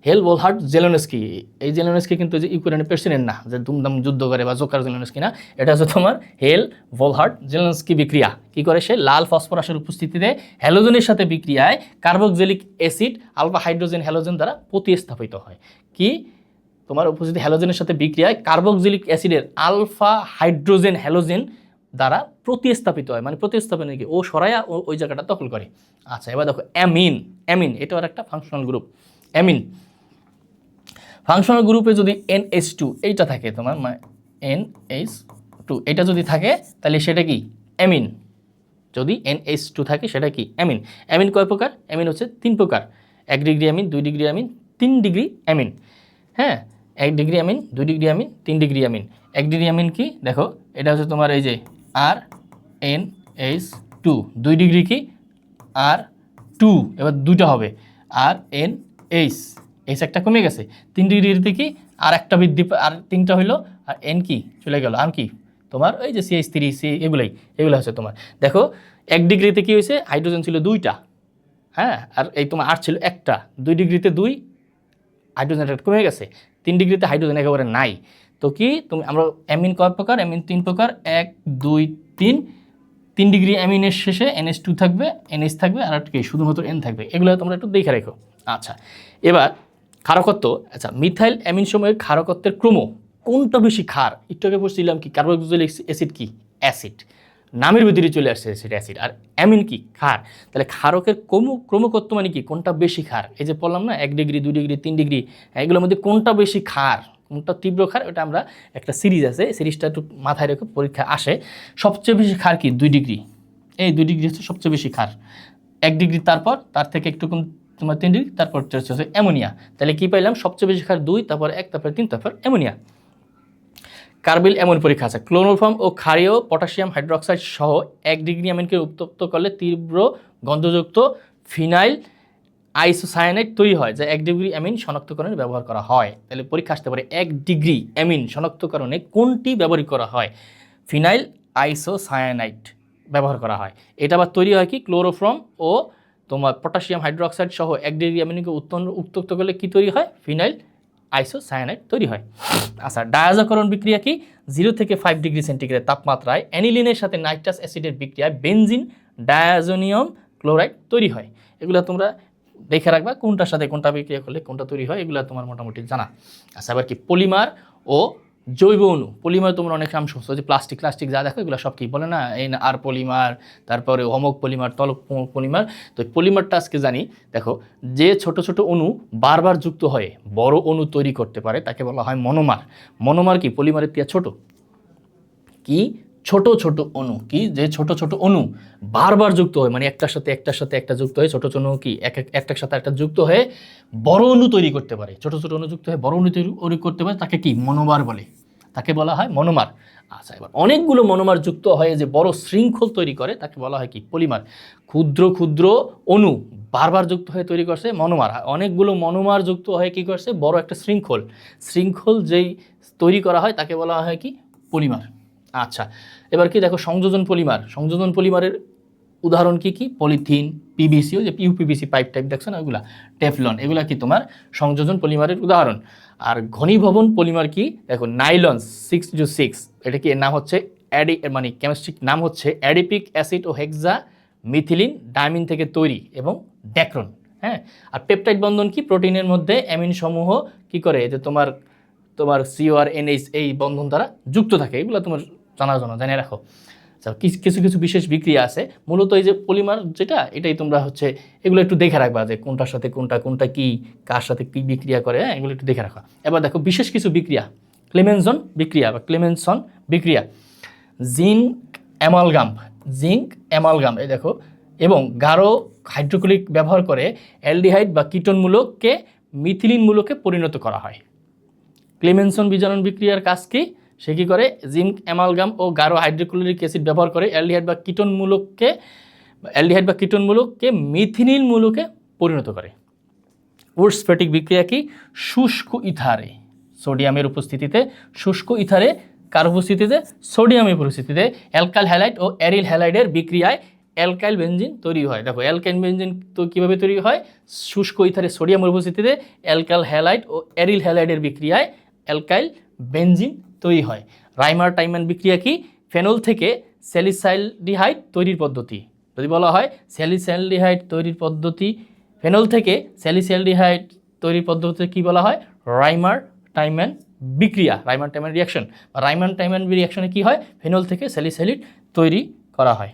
হেল ভোলহার্ট জেলেনস্কি, এই জেলেনস্কি কিন্তু যে ইউক্রেনের প্রেসিডেন্ট না, যে দুমদাম যুদ্ধ করে বা জোকার জেলেনস্কি না, এটা হচ্ছে তোমার হেল ভোলহার্ট জেলেনস্কি বিক্রিয়া কি করে? সে লাল ফসফরাসের উপস্থিতিতে হ্যালোজেনের সাথে বিক্রিয়ায় carboxylic acid alpha hydrogen halogen দ্বারা প্রতিস্থাপিত হয়। কি তোমার উপস্থিতি হ্যালোজেনের সাথে বিক্রিয়ায় কার্বক্সিলিক অ্যাসিডের আলফা হাইড্রোজেন হ্যালোজেন দ্বারা প্রতিস্থাপিত হয়, মানে প্রতিস্থাপন কি ও সরায়া ওই জায়গাটা দখল করে। আচ্ছা এবার দেখো অ্যামিন, অ্যামিন এটাও আর একটা ফাংশনাল গ্রুপ। অ্যামিন ফাংশনাল গ্রুপে যদি NH2 এইটা থাকে তোমার, NH2 এটা যদি থাকে তাহলে সেটা কি অ্যামিন। যদি NH2 থাকে সেটা কি অ্যামিন। অ্যামিন কয় প্রকার? অ্যামিন হচ্ছে 3 প্রকার, 1 degree amine, 2 degree amine, 3 degree amine. হ্যাঁ 1 degree amine, 2 degree amine, 3 degree amine. 1 degree amine কি দেখো, এটা হচ্ছে তোমার এই যে RNH2। 2 ডিগ্রি কি R2, এবার দুইটা হবে RNH, এইচ একটা কমে গেছে। 3 ডিগ্রিতে কি আর একটা বৃদ্ধি, আর 3টা হইলো, আর N কি চলে গেল, আর কি তোমার ওই যে CH3 এগুলো হচ্ছে তোমার। দেখো 1 ডিগ্রিতে কি হয়েছে, হাইড্রোজেন ছিল 2টা, হ্যাঁ আর এই তোমার আর ছিল একটা। 2 ডিগ্রিতে 2, হাইড্রোজেন কমে গেছে। 3 ডিগ্রিতে হাইড্রোজেন একেবারে নাই। তো কি তুমি আমরা অ্যামিন কয় প্রকার? অ্যামিন 3 প্রকার, 1 2 3। 3 ডিগ্রি অ্যামিনের শেষে NH2 থাকবে, NH থাকবে, আর কি শুধুমাত্র N থাকবে। এগুলো তোমরা একটু দেখে রেখো। আচ্ছা এবার ক্ষারকত্ব। আচ্ছা মিথাইল অ্যামিন সময়ের ক্ষারকত্বের ক্রম কোনটা বেশি ক্ষার? একটু আগে বলছিলাম কি কার্বক্সিলিক অ্যাসিড কি অ্যাসিড, নামের ভিতরে চলে আসছে অ্যাসিড, অ্যাসিড আর অ্যামিন কি ক্ষার। তাহলে ক্ষারকের ক্রমকত্ব মানে কি কোনটা বেশি ক্ষার? এই যে বললাম না 1 ডিগ্রি 2 ডিগ্রি 3 ডিগ্রি, এগুলোর মধ্যে কোনটা বেশি ক্ষার, কোনটা তীব্র ক্ষার, ওটা আমরা একটা সিরিজ আছে, সিরিজটা একটু মাথায় রেখে পরীক্ষা আসে। সবচেয়ে বেশি ক্ষার কি 2 ডিগ্রি, এই 2 ডিগ্রি হচ্ছে সবচেয়ে বেশি ক্ষার। 1 ডিগ্রি তারপর তার থেকে একটু কম তোমার 3 ডিগ্রি, তারপর হচ্ছে অ্যামোনিয়া। তাহলে কি পাইলাম? সবচেয়ে বেশি ক্ষার 2, তারপর 1, তারপর 3, তারপর অ্যামোনিয়া। কার্বিল অ্যামোন পরীক্ষা আছে। ক্লোরোফর্ম ও ক্ষারীয় পটাশিয়াম হাইড্রোক্সাইড সহ 1 ডিগ্রি অ্যামিনকে উত্তপ্ত করলে তীব্র গন্ধযুক্ত ফিনাইল আইসোসায়ানাইড তৈরি হয়, যা 1 ডিগ্রি অ্যামিন শনাক্তকরণে ব্যবহার করা হয়। তাহলে পরীক্ষা আসতে পারে 1 ডিগ্রি অ্যামিন শনাক্তকরণে কোনটি ব্যবহার করা হয়? ফিনাইল আইসোসায়ানাইড ব্যবহার করা হয়। এটা আবার তৈরি হয় কি ক্লোরোফর্ম ও তোমার পটাশিয়াম হাইড্রোক্সাইড সহ 1 ডিগ্রি অ্যামিনকে উত্তপ্ত করলে কি তৈরি হয়? ফিনাইল আইসোসায়ানাইড তৈরি হয়। আচ্ছা ডায়াজকরণ বিক্রিয়া কি? 0 থেকে 5 ডিগ্রি সেন্টিগ্রেড তাপমাত্রায় অ্যানিলিনের সাথে নাইট্রাস অ্যাসিডের বিক্রিয়ায় বেনজিন ডায়াজোনিয়াম ক্লোরাইড তৈরি হয়। এগুলো তোমরা দেখে রাখবা কোনটার সাথে কোনটা বিক্রিয়া করলে কোনটা তৈরি হয়, এগুলো তোমার মোটামুটি জানা। আচ্ছা এবার কি পলিমার ও জৈব অণু। পলিমার তোমরা অনেক নাম শুনছো, যে প্লাস্টিক যা দেখো এগুলো সব কি বলে না, এই আর পলিমার, তারপরে অমক পলিমার, তলক পলিমার। তো পলিমারটা আজকে জানি। দেখো যে ছোট ছোট অণু বারবার যুক্ত হয়ে বড় অণু তৈরি করতে পারে তাকে বলা হয় মনোমার। মনোমার কি পলিমারের থেকে ছোট, কি ছোট ছোট অণু, কি যে ছোট ছোট অণু বারবার যুক্ত হয়, মানে একটার সাথে একটা যুক্ত হয়ে ছোট ছোট অণু কি একটার সাথে একটা যুক্ত হয়ে বড় অণু তৈরি করতে পারে। ছোট ছোট অণু যুক্ত হয়ে বড় অণু তৈরি করতে পারে, তাকে কি মনোমার বলে, তাকে বলা হয় মনোমার। আচ্ছা এবার অনেকগুলো মনোমার যুক্ত হয়ে যে বড় শৃঙ্খল তৈরি করে তাকে বলা হয় কি পলিমার। ক্ষুদ্র ক্ষুদ্র অণু বারবার যুক্ত হয়ে তৈরি করছে মনোমার। অনেকগুলো মনোমার যুক্ত হয়ে কি করছে বড় একটা শৃঙ্খল যেই তৈরি করা হয় তাকে বলা হয় কি পলিমার। আচ্ছা, এবার কি দেখো সংযোজন পলিমার। সংযোজন পলিমারের উদাহরণ কি কি? পলিথিন, পিভিসি, যে ইউপিভিসি পাইপ টাইপ দেখছো না, ওগুলা টেফলন, এগুলা কি তোমার সংযোজন পলিমারের উদাহরণ। আর ঘনীভবন পলিমার কি? দেখো নাইলন 606, এটা কি এর নাম হচ্ছে মানে কেমিস্ট্রিক নাম হচ্ছে অ্যাডিপিক অ্যাসিড ও হেক্সা মিথিলিন ডাইমিন থেকে তৈরি এবং ড্যাক্রন। হ্যাঁ, আর পেপটাইড বন্ধন কি? প্রোটিনের মধ্যে অ্যামিন সমূহ কি করে, যে তোমার সিও আর এনএইচ এই বন্ধন দ্বারা যুক্ত থাকে। এগুলো তোমার জানার জন্য জানিয়ে রাখো। কিছু কিছু বিশেষ বিক্রিয়া আছে, মূলত এই যে পলিমার যেটা, এটাই তোমরা হচ্ছে এগুলো একটু দেখে রাখবা, যে কোনটার সাথে কোনটা কি, কার সাথে কি বিক্রিয়া করে, হ্যাঁ, এগুলো একটু দেখে রাখা। এবার দেখো বিশেষ কিছু বিক্রিয়া, ক্লেমেনজন বিক্রিয়া বা ক্লেমেনসন বিক্রিয়া, জিঙ্ক অ্যামালগাম, এই দেখো, এবং গাঢ় হাইড্রোক্লোরিক ব্যবহার করে অ্যালডিহাইড বা কিটোনমূলককে মিথিলিন মূলকে পরিণত করা হয়। ক্লেমেনসন বিজারণ বিক্রিয়ার কাজ কি? সে কী করে? জিঙ্ক অ্যামালগাম ও গাঢ় হাইড্রোক্লোরিক অ্যাসিড ব্যবহার করে অ্যালডিহাইড বা কিটোনমূলককে মিথিলিন মূলকে পরিণত করে। উডস-ফেটিক বিক্রিয়া কি? শুষ্ক ইথারে সোডিয়ামের উপস্থিতিতে, কার উপস্থিতিতে? সোডিয়ামের উপস্থিতিতে অ্যালকাইল হ্যালাইড ও অ্যারিল হ্যালাইডের বিক্রিয়ায় অ্যালকাইল বেনজিন তৈরি হয়। দেখো অ্যালকাইল বেনজিন তো কীভাবে তৈরি হয়? শুষ্ক ইথারে সোডিয়ামের উপস্থিতিতে অ্যালকাইল হ্যালাইড ও অ্যারিল হ্যালাইডের বিক্রিয়ায় অ্যালকাইল বেনজিন তৈরি হয়। রাইমার টাইমান বিক্রিয়া কি? ফেনল থেকে স্যালিসাইলডিহাইড তৈরির পদ্ধতি। যদি বলা হয় স্যালিসাইলডিহাইড তৈরির পদ্ধতি, ফেনল থেকে স্যালিসাইলডিহাইড তৈরির পদ্ধতি কি বলা হয়? রাইমার টাইমান বিক্রিয়া, রাইমান টাইমান রিয়াকশন। রাইমান টাইমান রিয়াকশনে কি হয়? ফেনল থেকে স্যালিসাইলিড তৈরি করা হয়।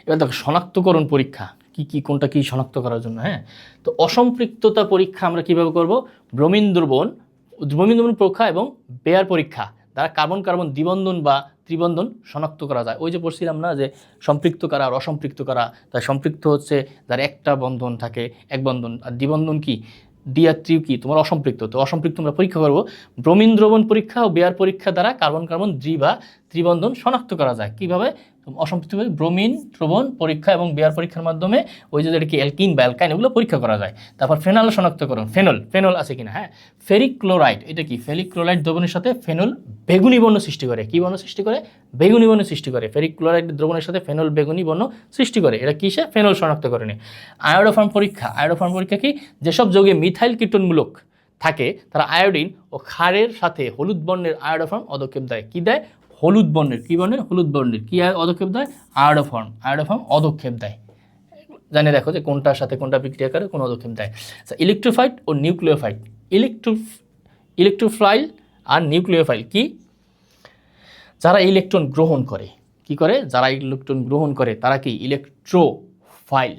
এবার দেখো শনাক্তকরণ পরীক্ষা কি কোনটা কি শনাক্ত করার জন্য। হ্যাঁ, তো অসম্পৃক্ততা পরীক্ষা আমরা কিভাবে করব? ব্রোমিন দ্রবণ পরীক্ষা এবং বেয়ার পরীক্ষা দ্বারা কার্বন কার্বন দ্বিবন্ধন বা ত্রিবন্ধন শনাক্ত করা যায়। ওই যে পড়ছিলাম না, যে সম্পৃক্ত কারা আর অসম্পৃক্ত কারা। তাই সম্পৃক্ত হচ্ছে যার একটা বন্ধন থাকে, এক বন্ধন, আর দ্বিবন্ধন কি? দ্বি-আর-ত্রিও কি তোমার অসম্পৃক্ত। তো অসম্পৃক্ত আমরা পরীক্ষা করব ব্রোমিন দ্রবণ পরীক্ষা ও বেয়ার পরীক্ষা দ্বারা কার্বন কার্বন দ্বি বা ত্রিবন্ধন শনাক্ত করা যায়। কিভাবে? অসম্পৃক্ত ব্রোমিন দ্রবণ পরীক্ষা এবং বেয়ার পরীক্ষার মাধ্যমে ওই যে যেটা কি অ্যালকিন বা অ্যালকাইন, এগুলো পরীক্ষা করা যায়। তারপর ফেনল শনাক্তকরণ, ফেনল আছে কিনা। হ্যাঁ, ফেরিক ক্লোরাইড, এটা কি? ফেরিক ক্লোরাইড দ্রবণের সাথে ফেনল বেগুনি বর্ণ সৃষ্টি করে। কি বর্ণ সৃষ্টি করে? বেগুনি বর্ণ সৃষ্টি করে। ফেরিক ক্লোরাইড দ্রবণের সাথে ফেনল বেগুনি বর্ণ সৃষ্টি করে। এটা কিসে? ফেনল শনাক্তকরণে। আয়োডোফর্ম পরীক্ষা কি? যেসব যৌগে মিথাইল কীটনমূলক থাকে তারা আয়োডিন ও ক্ষারের সাথে হলুদ বর্ণের আয়োডোফর্ম পদক্ষেপ দেয়। কি দেয়? হলুদ বর্ণের। কি বর্ণের? হলুদ বর্ণের। কি পদক্ষেপ দেয়? আয়োডোফর্ম পদক্ষেপ দেয়। জানিয়ে দেখো যে কোনটার সাথে কোনটা বিক্রিয়া করে, কোন পদক্ষেপ দেয়। ইলেকট্রোফাইল ও নিউক্লিওফাইল, ইলেকট্রোফাইল আর নিউক্লিওফাইল কি? যারা ইলেকট্রন গ্রহণ করে। কি করে? যারা ইলেকট্রন গ্রহণ করে তারা কি? ইলেকট্রোফাইল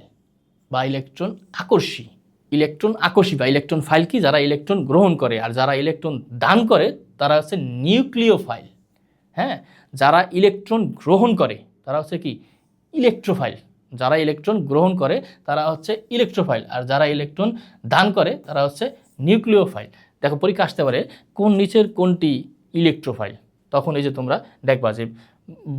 বা ইলেকট্রন আকর্ষী বা ইলেকট্রন ফাইল কি? যারা ইলেকট্রন গ্রহণ করে। আর যারা ইলেকট্রন দান করে তারা হচ্ছে নিউক্লিওফাইল। হ্যাঁ, যারা ইলেকট্রন গ্রহণ করে তারা হচ্ছে কি? ইলেকট্রোফাইল। যারা ইলেকট্রন গ্রহণ করে তারা হচ্ছে ইলেকট্রোফাইল, আর যারা ইলেকট্রন দান করে তারা হচ্ছে নিউক্লিওফাইল। দেখো পরীক্ষা আসতে পারে কোন নিচের কোনটি ইলেকট্রোফাইল, তখন এই যে তোমরা দেখবা যে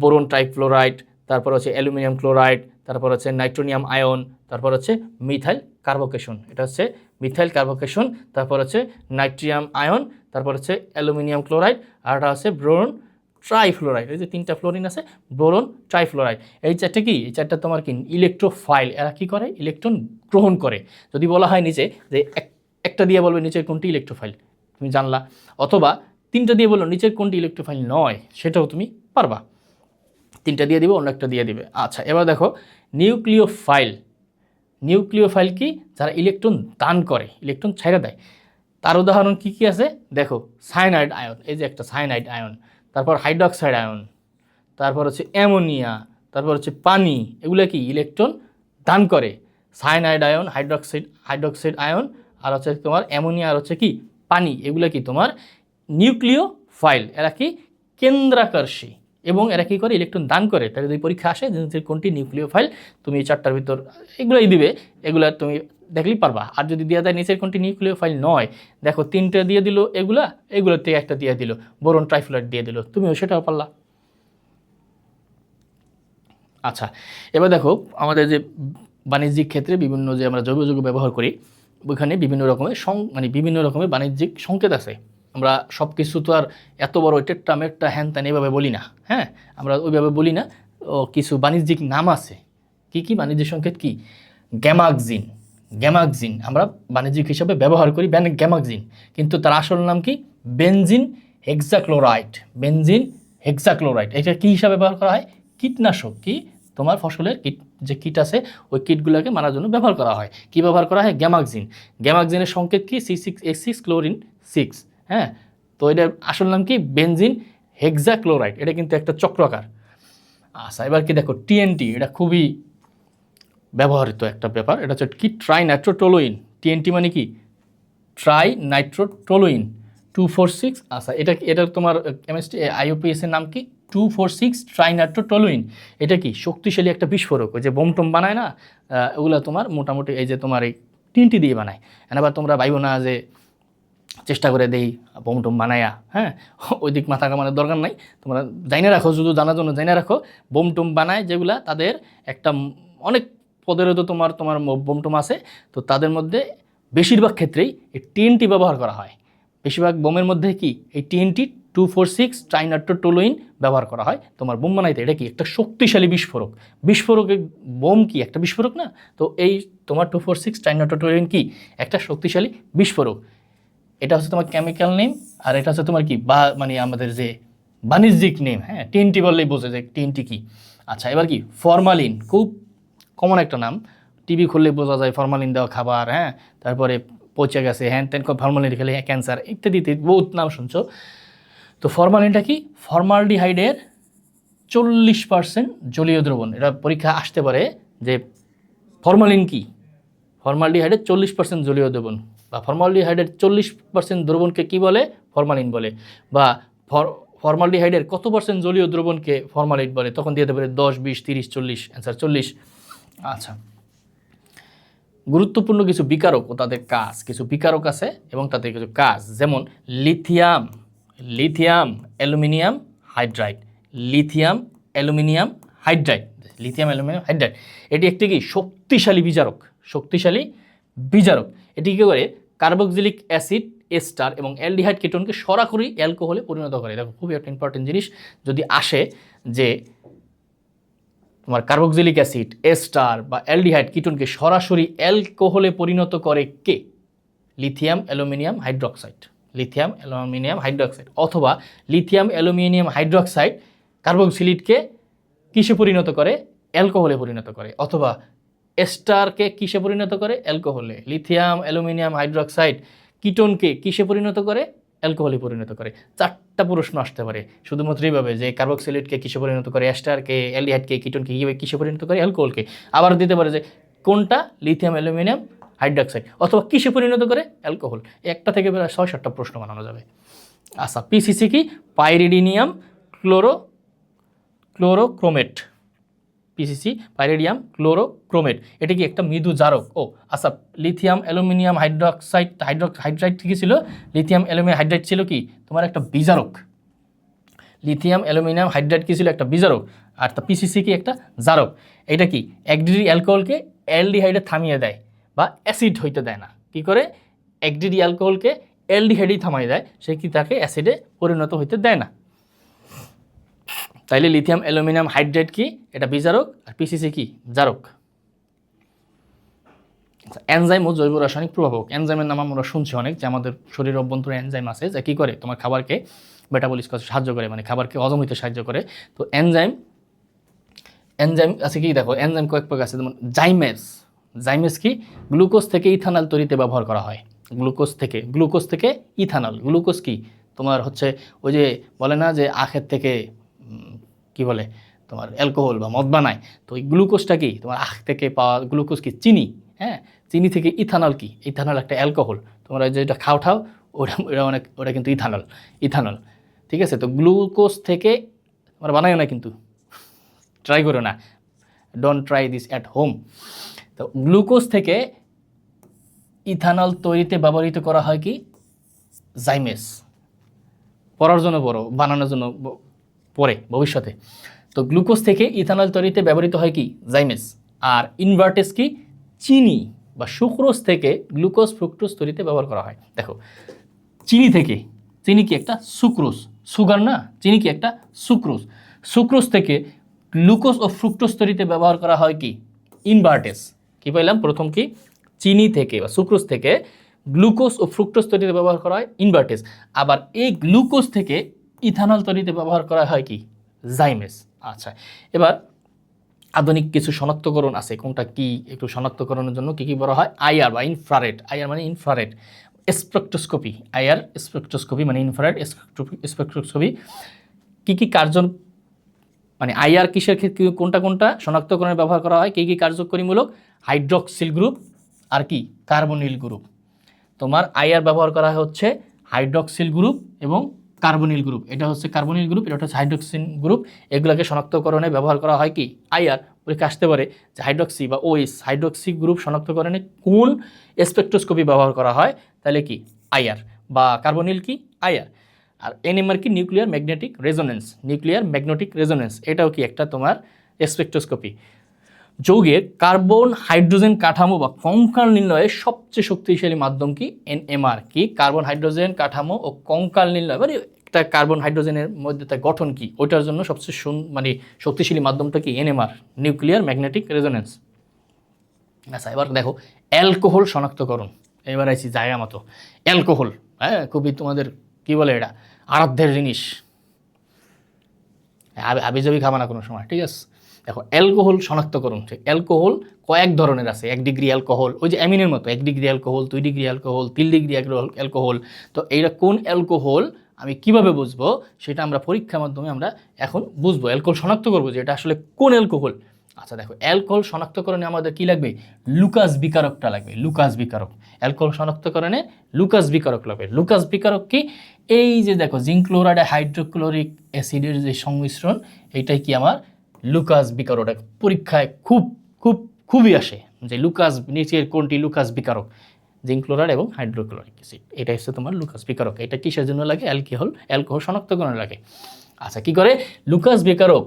বোরন ট্রাইফ্লোরাইড, তারপর হচ্ছে অ্যালুমিনিয়াম ক্লোরাইড, তারপর হচ্ছে নাইট্রোনিয়াম আয়ন, তারপর হচ্ছে মিথাইল কার্বোকেশন। এটা হচ্ছে মিথাইল কার্বোকেশন, তারপর হচ্ছে নাইট্রিয়াম আয়ন, তারপর হচ্ছে অ্যালুমিনিয়াম ক্লোরাইড, আর এটা হচ্ছে বোরন ট্রাইফ্লোরাইড। এই যে তিনটা ফ্লোরিন আছে, বোরন ট্রাইফ্লোরাইড। এই চারটা কি? এই চারটা তোমার কি? ইলেকট্রোফাইল। এরা কি করে? ইলেকট্রন গ্রহণ করে। যদি বলা হয় নিচে যে একটা দিয়ে বলবে নিচের কোনটি ইলেকট্রোফাইল, তুমি জানলা, অথবা তিনটা দিয়ে বললো নিচের কোনটি ইলেকট্রোফাইল নয়, সেটাও তুমি পারবা। তিনটা দিয়ে দিবে, অন্য একটা দিয়ে দিবে। আচ্ছা, এবার দেখো নিউক্লিওফাইল কি? যারা ইলেকট্রন দান করে, ইলেকট্রন ছাইড়া দেয়। তার উদাহরণ কি কি আছে দেখো? সায়ানাইড আয়ন, এই যে একটা সায়ানাইড আয়ন, তারপর হাইড্রক্সাইড আয়ন, তারপর হচ্ছে অ্যামোনিয়া, তারপর হচ্ছে পানি, এগুলো কি? ইলেকট্রন দান করে। সায়ানাইড আয়ন, হাইড্রক্সাইড আয়ন, আর হচ্ছে তোমার অ্যামোনিয়া, আর হচ্ছে কি? পানি, এগুলো কি? তোমার নিউক্লিওফাইল। এরা কি? কেন্দ্রাকর্ষী, এবং এরা কী করে? ইলেকট্রন দান করে। তাহলে যদি পরীক্ষা আসে যে কোনটি নিউক্লিওফাইল, তুমি এই চারটার ভিতর এগুলোই দিবে, এগুলো তুমি দেখলেই পারবা। আর যদি দেওয়া যায় নিচের কোনটি নিউক্লিওফাইল নয়, দেখো তিনটা দিয়ে দিল, এগুলোর থেকে একটা দিয়ে দিল, বোরন ট্রাইফ্লোরাইড দিয়ে দিল, তুমিও সেটাও পারলা। আচ্ছা, এবার দেখো আমাদের যে বাণিজ্যিক ক্ষেত্রে বিভিন্ন যে আমরা জৈব যৌগ ব্যবহার করি, ওইখানে বিভিন্ন রকমের বাণিজ্যিক সংকেত আছে। আমরা সব কিছু তো আর এত বড় টেট্রা মেট্রা হ্যান ত্যান এইভাবে বলি না, হ্যাঁ, আমরা ওইভাবে বলি না। ও কিছু বাণিজ্যিক নাম আছে। কি কি বাণিজ্য সংকেত? কি? গ্যামাক্সিন। গ্যামাক্সিন আমরা বাণিজ্যিক হিসাবে ব্যবহার করি, গ্যামাক্সিন, কিন্তু তার আসল নাম কি? Benzene hexachloride. Benzene hexachloride. এটা কি হিসাবে ব্যবহার করা হয়? কীটনাশক। কি? তোমার ফসলের কীট, যে কীট আছে ওই কীটগুলোকে মারার জন্য ব্যবহার করা হয়। কি ব্যবহার করা হয়? গ্যামাক্সিন। গ্যামাক্সিনের সংকেত কি? C6H6 chlorine 6। হ্যাঁ, তো এটার আসল নাম কি? Benzene hexachloride. এটা কিন্তু একটা চক্রাকার। আচ্ছা, এবার কি দেখো টিএনটি, এটা খুবই ব্যবহৃত একটা ব্যাপার। এটা হচ্ছে কি? ট্রাইনাইট্রোটোলুইন। টিএনটি মানে কি? ট্রাইনাইট্রোটোলুইন 246। আচ্ছা, এটা তোমার কেমিস্ট্রি আইইউপিএস এর নাম কি? 246 ট্রাইনাইট্রোটোলুইন। এটা কি? শক্তিশালী একটা বিস্ফোরক। ওই যে বোম টোম বানায় না, ওগুলো তোমার মোটামুটি এই যে তোমার এই টিএনটি দিয়ে বানায়। এবার তোমরা ভাইবো না যে চেষ্টা করে দেই বোম টোম বানায়া, হ্যাঁ, ওই দিক মাথা কামানোর দরকার নাই। তোমরা জাইনে রাখো, শুধু জানার জন্য জাইনে রাখো, বোম টোম বানায় যেগুলা, তাদের একটা অনেক পদেরও তো তোমার তোমার বোম টোম আছে, তো তাদের মধ্যে বেশিরভাগ ক্ষেত্রেই এই টিএনটি ব্যবহার করা হয়। বেশিরভাগ বোমের মধ্যে কি এই টিএনটি 246 ট্রাইনাইট্রোটোলুইন ব্যবহার করা হয় তোমার বোম বানাইতে। এটা কি? একটা শক্তিশালী বিস্ফোরক। বিস্ফোরকের বোম কি? একটা বিস্ফোরক না? তো এই তোমার 246 ট্রাইনাইট্রোটোলুইন কি? একটা শক্তিশালী বিস্ফোরক। এটা হচ্ছে তোমার কেমিক্যাল নেম, আর এটা হচ্ছে তোমার কি বা মানে আমাদের যে বাণিজ্যিক নেম। হ্যাঁ, টিএনটি বললেই বোঝে যে টিএনটি কি। আচ্ছা, এবার কি? ফরমালিন। খুব কমন একটা নাম, টিভি খুললে বোঝা যায় ফরমালিন দেওয়া খাবার, হ্যাঁ, তারপরে পচে গেছে হ্যান ত্যান, ফরমালিন খেলে ক্যান্সার ইত্যাদি ইত্যাদি বহুত নাম শুনছো। তো ফরমালিনটা কি? ফর্মালডিহাইডের 40% জলীয় দ্রবণ। এটা পরীক্ষা আসতে পারে যে ফরমালিন কি? ফর্মালডিহাইডের 40% জলীয় দ্রবণ, বা ফর্মালডিহাইডের 40% দ্রবণকে কি বলে? ফরমালিন বলে। বা ফর্মালডিহাইডের কত পার্সেন্ট জলীয় দ্রবণকে ফরমালিন বলে? তখন দিয়ে দিতে পারে 10, 20, 30, 40। অ্যান্সার 40। আচ্ছা, গুরুত্বপূর্ণ কিছু বিকারক ও তাদের কাজ। কিছু বিকারক আছে এবং তাদের কিছু কাজ, যেমন lithium, lithium aluminium hydride. Lithium aluminium hydride, lithium aluminium hydride, এটি একটি কি? শক্তিশালী বিজারক। শক্তিশালী বিজারক। এটি কী করে? কার্বক্সিলিক অ্যাসিড এস্টার এবং অ্যালডিহাইড কিটোনকে সরাসরি অ্যালকোহলে পরিণত করে। দেখো খুবই একটা ইম্পর্টেন্ট জিনিস যদি আসে যে তোমার কার্বক্সিলিক অ্যাসিড এস্টার বা অ্যালডিহাইড কিটোনকে সরাসরি অ্যালকোহলে পরিণত করে কে? Lithium aluminium hydroxide. Lithium aluminium hydroxide, অথবা লিথিয়াম অ্যালুমিনিয়াম হাইড্রক্সাইড কার্বক্সিলিডকে কিসে পরিণত করে? অ্যালকোহলে পরিণত করে। অথবা এস্টারকে কিসে পরিণত করে? অ্যালকোহলে। লিথিয়াম অ্যালুমিনিয়াম হাইড্রক্সাইড কিটোনকে কিসে পরিণত করে? অ্যালকোহলে পরিণত করে। 4টা প্রশ্ন আসতে পারে শুধুমাত্র এইভাবে, যে কার্বক্সিলিডকে কিসে পরিণত করে? এস্টারকে, অ্যালডিহাইডকে, কিটোনকে কিসে পরিণত করে? অ্যালকোহলকে। আবার দিতে পারে যে কোনটা? লিথিয়াম অ্যালুমিনিয়াম হাইড্রক্সাইড, অথবা কিসে পরিণত করে? অ্যালকোহল। একটা থেকে প্রায় 6-7টা প্রশ্ন বানানো যাবে। আচ্ছা, পিসিসি কি? পাইরিডিনিয়াম ক্লোরোক্রোমেট। পিসিসি পাইরিডিয়াম ক্লোরোক্রোমেট, এটা কি? একটা মৃদু জারক। ও আচ্ছা, লিথিয়াম অ্যালুমিনিয়াম হাইড্রাইড কি ছিল? লিথিয়াম অ্যালুমিনিয়াম হাইড্রাইড ছিল কি? তোমার একটা বিজারক। লিথিয়াম অ্যালুমিনিয়াম হাইড্রাইড কি ছিল? একটা বিজারক। আর তা পিসিসি কি? একটা জারক। এটা কি? 1 ডিগ্রি অ্যালকোহলকে অ্যালডিহাইডে থামিয়ে দেয় বা অ্যাসিড হইতে দেয় না। কি করে? 1 ডিগ্রি অ্যালকোহলকে অ্যালডিহাইডেই থামিয়ে দেয়, সে কি তাকে অ্যাসিডে পরিণত হইতে দেয় না। তাইলে লিথিয়াম অ্যালুমিনিয়াম হাইড্রাইড কি? এটা বিজারক, আর পিসিসি কি? জারক। এনজাইম ও জৈব রাসায়নিক প্রভাবক। এনজাইমের নাম আমরা শুনছি অনেক, যে আমাদের শরীরের অভ্যন্তরে এনজাইম আছে, যে কী করে? তোমার খাবারকে মেটাবলিজ করতে সাহায্য করে, মানে খাবারকে হজম হইতে সাহায্য করে। তো এনজাইম আছে কি? দেখো এনজাইম কয়েক প্রকার আছে, যেমন জাইমেস কি? গ্লুকোজ থেকে ইথানল তৈরিতে ব্যবহার করা হয়। গ্লুকোজ থেকে ইথানল। গ্লুকোজ কি? তোমার হচ্ছে ওই যে বলে না যে আখের থেকে কি বলে তোমার অ্যালকোহল বা মদ বানায়, তো এই গ্লুকোজটা কি? তোমার আখ থেকে পাওয়া গ্লুকোজ কি? চিনি। হ্যাঁ, চিনি থেকে ইথানল কি? ইথানল একটা অ্যালকোহল। তোমরা যেটা খাও ওটা কিন্তু ইথানল। ঠিক আছে, তো গ্লুকোজ থেকে তোমরা বানায় না, কিন্তু ট্রাই করো না, don't try this at home. তো গ্লুকোজ থেকে ইথানল তৈরিতে ব্যবহৃত করা হয় কি? জাইমেস। পড়ার জন্য পড়ো, বানানোর জন্য পরে ভবিষ্যতে। তো গ্লুকোজ থেকে ইথানল তৈরিতে ব্যবহৃত হয় কি? জাইমেস। আর ইনভার্টেস কি? চিনি বা সুক্রোজ থেকে গ্লুকোজ ফ্রুক্টোজ তৈরিতে ব্যবহার করা হয়। দেখো চিনি থেকে চিনি কি একটা সুক্রোজ, সুগার না, চিনি কি একটা সুক্রোজ। সুক্রোজ থেকে গ্লুকোজ ও ফ্রুক্টোজ তৈরিতে ব্যবহার করা হয় কি ইনভার্টেজ। কি পাইলাম প্রথম, কি চিনি থেকে বা সুক্রোজ থেকে গ্লুকোজ ও ফ্রুক্টোজ তৈরিতে ব্যবহার করা হয় ইনভার্টেজ। আবার এই গ্লুকোজ থেকে ইথানল তৈরিতে ব্যবহার করা হয় কি জাইমেস। আচ্ছা, এবার আধুনিক কিছু শনাক্তকরণ আছে, কোনটা কি একটু শনাক্তকরণের জন্য কি কি বলা হয়, আইআর বা ইনফ্রারেড। আইআর মানে ইনফ্রারেড, স্পেকট্রোস্কোপি। আইআর স্পেকট্রোস্কোপি মানে ইনফ্রারেড স্পেকট্রোস্কোপি। কি কি কার্য, মানে আইআর কিসের ক্ষেত্রে কোনটা কোনটা শনাক্তকরণে ব্যবহার করা হয়, কি কি কার্যকরীমূলক, হাইড্রক্সিল গ্রুপ আর কি কার্বনিল গ্রুপ। তোমার আইআর ব্যবহার করা হচ্ছে হাইড্রক্সিল গ্রুপ এবং কার্বনিল গ্রুপ। এটা হচ্ছে কার্বনিল গ্রুপ, এটা হচ্ছে হাইড্রক্সিল গ্রুপ। এগুলোকে শনাক্তকরণে ব্যবহার করা হয় কি আইআর। পরীক্ষা আসতে পারে যে হাইড্রক্সি বা ওএস, হাইড্রক্সি গ্রুপ শনাক্তকরণে কোন স্পেকট্রোস্কোপি ব্যবহার করা হয়, তাহলে কি আইআর, বা কার্বনিল কি আইআর। আর এনএমআর কি nuclear magnetic resonance, nuclear magnetic resonance, এটাও কি একটা তোমার স্পেকট্রোস্কোপি। যৌগের কার্বন হাইড্রোজেন কাঠামো বা কঙ্কাল নির্ণয়ের সবচেয়ে শক্তিশালী মাধ্যম কি এনএমআর। কি কার্বন হাইড্রোজেন কাঠামো ও কঙ্কাল নির্ণয়, মানে একটা কার্বন হাইড্রোজেনের মধ্যে তার গঠন কি, ওইটার জন্য সবচেয়ে মানে শক্তিশালী মাধ্যমটা কি এনএমআর, নিউক্লিয়ার ম্যাগনেটিক রেজোনেন্স। আচ্ছা, এবার দেখো অ্যালকোহল শনাক্তকরণ। এবার আইছি জায়গা মতো অ্যালকোহল, হ্যাঁ খুবই তোমাদের কি বলে এটা আরাধ্যের জিনিস, হাবিজাবি খাবা না কোনো সময়, ঠিক আছে। দেখো অ্যালকোহল শনাক্তকরণ, অ্যালকোহল কয়েক ধরনের আছে। 1 ডিগ্রি অ্যালকোহল, ওই যে অ্যামিনের মতো 1 degree alcohol, 2 degree alcohol, 3 degree alcohol. তো এইটা কোন অ্যালকোহল আমি কিভাবে বুঝবো, সেটা আমরা পরীক্ষার মাধ্যমে আমরা এখন বুঝবো, অ্যালকোহল শনাক্ত করবো যে এটা আসলে কোন অ্যালকোহল। আচ্ছা দেখো, অ্যালকোহল শনাক্তকরণে আমাদের কি লাগবে, লুকাস বিকারকটা লাগবে, লুকাস বিকারক। অ্যালকোহল শনাক্তকরণে লুকাস বিকারক লাগবে। লুকাস বিকারক কি, এই যে দেখো জিঙ্ক ক্লোরাইড হাইড্রোক্লোরিক অ্যাসিডের যে সংমিশ্রণ, এটাই কি আমার লুকাস বিকারক। পরীক্ষায় খুব খুব খুবই আসে যে লুকাস নিচের কোনটি লুকাস বিকারক, জিঙ্ক ক্লোরাইড এবং হাইড্রোক্লোরিক অ্যাসিড, এটা হচ্ছে তোমার লুকাস বিকারক। এটা কিসের জন্য লাগে, অ্যালকোহল শনাক্তকরণে লাগে। আচ্ছা কি করে লুকাস বিকারক,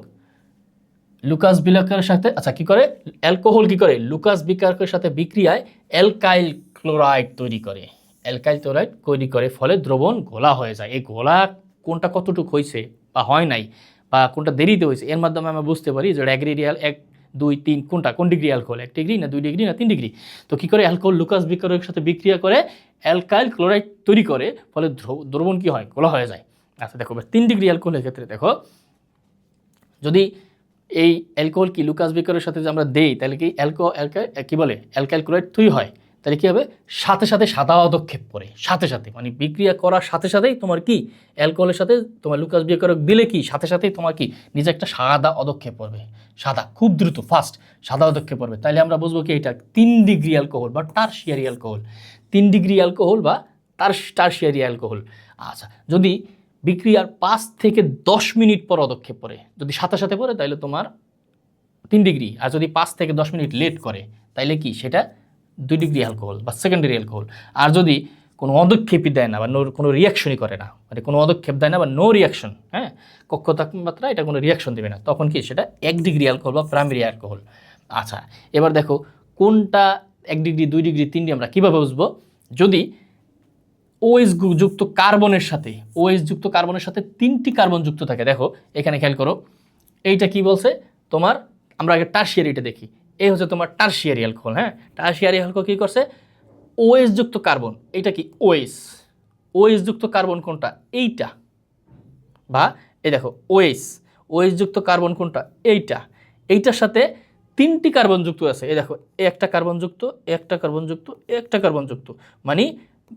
লুকাস বিকারকের সাথে, আচ্ছা কি করে অ্যালকোহল কি করে লুকাস বিকারকের সাথে বিক্রিয়ায় অ্যালকাইল ক্লোরাইড তৈরি করে, অ্যালকাইল ক্লোরাইড তৈরি করে, ফলে দ্রবণ ঘোলা হয়ে যায়। এই ঘোলা কোনটা কতটুকু হয়েছে বা হয় নাই, বা কোনটা দেরিতে হয়েছে, এর মাধ্যমে আমরা বুঝতে পারি যে অ্যাগ্রিডিয়াল 1 2 3 কোনটা, কোন ডিগ্রি অ্যালকোহল, 1 ডিগ্রি না 2 ডিগ্রি না 3 ডিগ্রি। তো কি করে অ্যালকোহল লুকাস বিকারকের সাথে বিক্রিয়া করে অ্যালকাইল ক্লোরাইড তৈরি করে, ফলে দ্রবণ কি হয়, ঘোলা হয়ে যায়। আচ্ছা দেখো 3 ডিগ্রি অ্যালকোহলের ক্ষেত্রে দেখো, যদি এই অ্যালকোহল কি লুকাস বিকারের সাথে যে আমরা দেই, তাহলে কি কি বলে অ্যালকাইল ক্লোরাইড তৈরি হয়, তাহলে কী হবে, সাথে সাথে সাদা পদক্ষেপ পড়ে, সাথে সাথে মানে বিক্রিয়া করার সাথে সাথেই তোমার কি অ্যালকোহলের সাথে তোমার লুকাস বিকারক দিলে কি সাথে সাথেই তোমার কি নিজে একটা সাদা পদক্ষেপ পড়বে, সাদা খুব দ্রুত ফাস্ট সাদা পদক্ষেপ পড়বে। তাহলে আমরা বুঝবো কি এটা 3 ডিগ্রি অ্যালকোহল বা টারশিয়ারি অ্যালকোহল, 3 ডিগ্রি অ্যালকোহল বা টারশিয়ারি অ্যালকোহল। আচ্ছা, যদি বিক্রিয়ার 5 থেকে 10 মিনিট পর পদক্ষেপ পড়ে, যদি সাথে সাথে পড়ে তাহলে তোমার 3 ডিগ্রি, আর যদি 5 থেকে 10 মিনিট লেট করে তাইলে কি সেটা 2 ডিগ্রি অ্যালকোহল বা সেকেন্ডারি অ্যালকোহল। আর যদি কোনো পদক্ষেপই দেয় না বা কোনো রিয়াকশনই করে না, মানে কোনো পদক্ষেপ দেয় না বা নো রিয়াকশন, হ্যাঁ কক্ষ তাপমাত্রা এটা কোনো রিয়াকশন দেবে না, তখন কি সেটা 1 ডিগ্রি অ্যালকোহল বা প্রাইমারি অ্যালকোহল। আচ্ছা এবার দেখো কোনটা 1 ডিগ্রি 2 ডিগ্রি 3 ডিগ্রি আমরা কীভাবে বুঝবো, যদি ওএস যুক্ত কার্বনের সাথে, ওএস যুক্ত কার্বনের সাথে 3টি কার্বন যুক্ত থাকে। দেখো এখানে খেয়াল করো, এইটা কি বলছে তোমার, আমরা আগে টারশিয়ারিটা দেখি, এই হচ্ছে তোমার টারশিয়ারি অ্যালকোহল। হ্যাঁ টারশিয়ারি অ্যালকোহল কী করছে, ওএস যুক্ত কার্বন, এইটা কি ওএস, ওএস যুক্ত কার্বন কোনটা এইটা, বা এই দেখো ওএস, ওএস যুক্ত কার্বন কোনটা এইটা, এইটার সাথে 3টি কার্বন যুক্ত আছে। এই দেখো একটা কার্বন যুক্ত, একটা কার্বন যুক্ত, একটা কার্বন যুক্ত, মানে